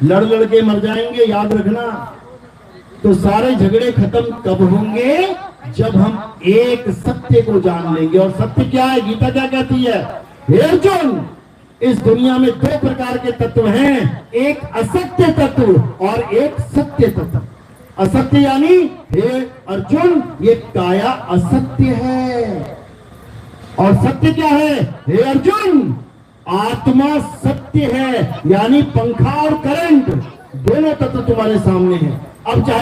लड़ लड़ के मर जाएंगे, याद रखना। तो सारे झगड़े खत्म कब होंगे? जब हम एक सत्य को जान लेंगे। और सत्य क्या है? गीता क्या कहती है? हे अर्जुन, इस दुनिया में दो प्रकार के तत्व हैं, एक असत्य तत्व और एक सत्य तत्व। असत्य यानी हे अर्जुन ये काया असत्य है, और सत्य क्या है? हे अर्जुन आत्मा सत्य है, यानी पंखा और करंट दोनों तत्व तुम्हारे सामने हैं। अब चाहे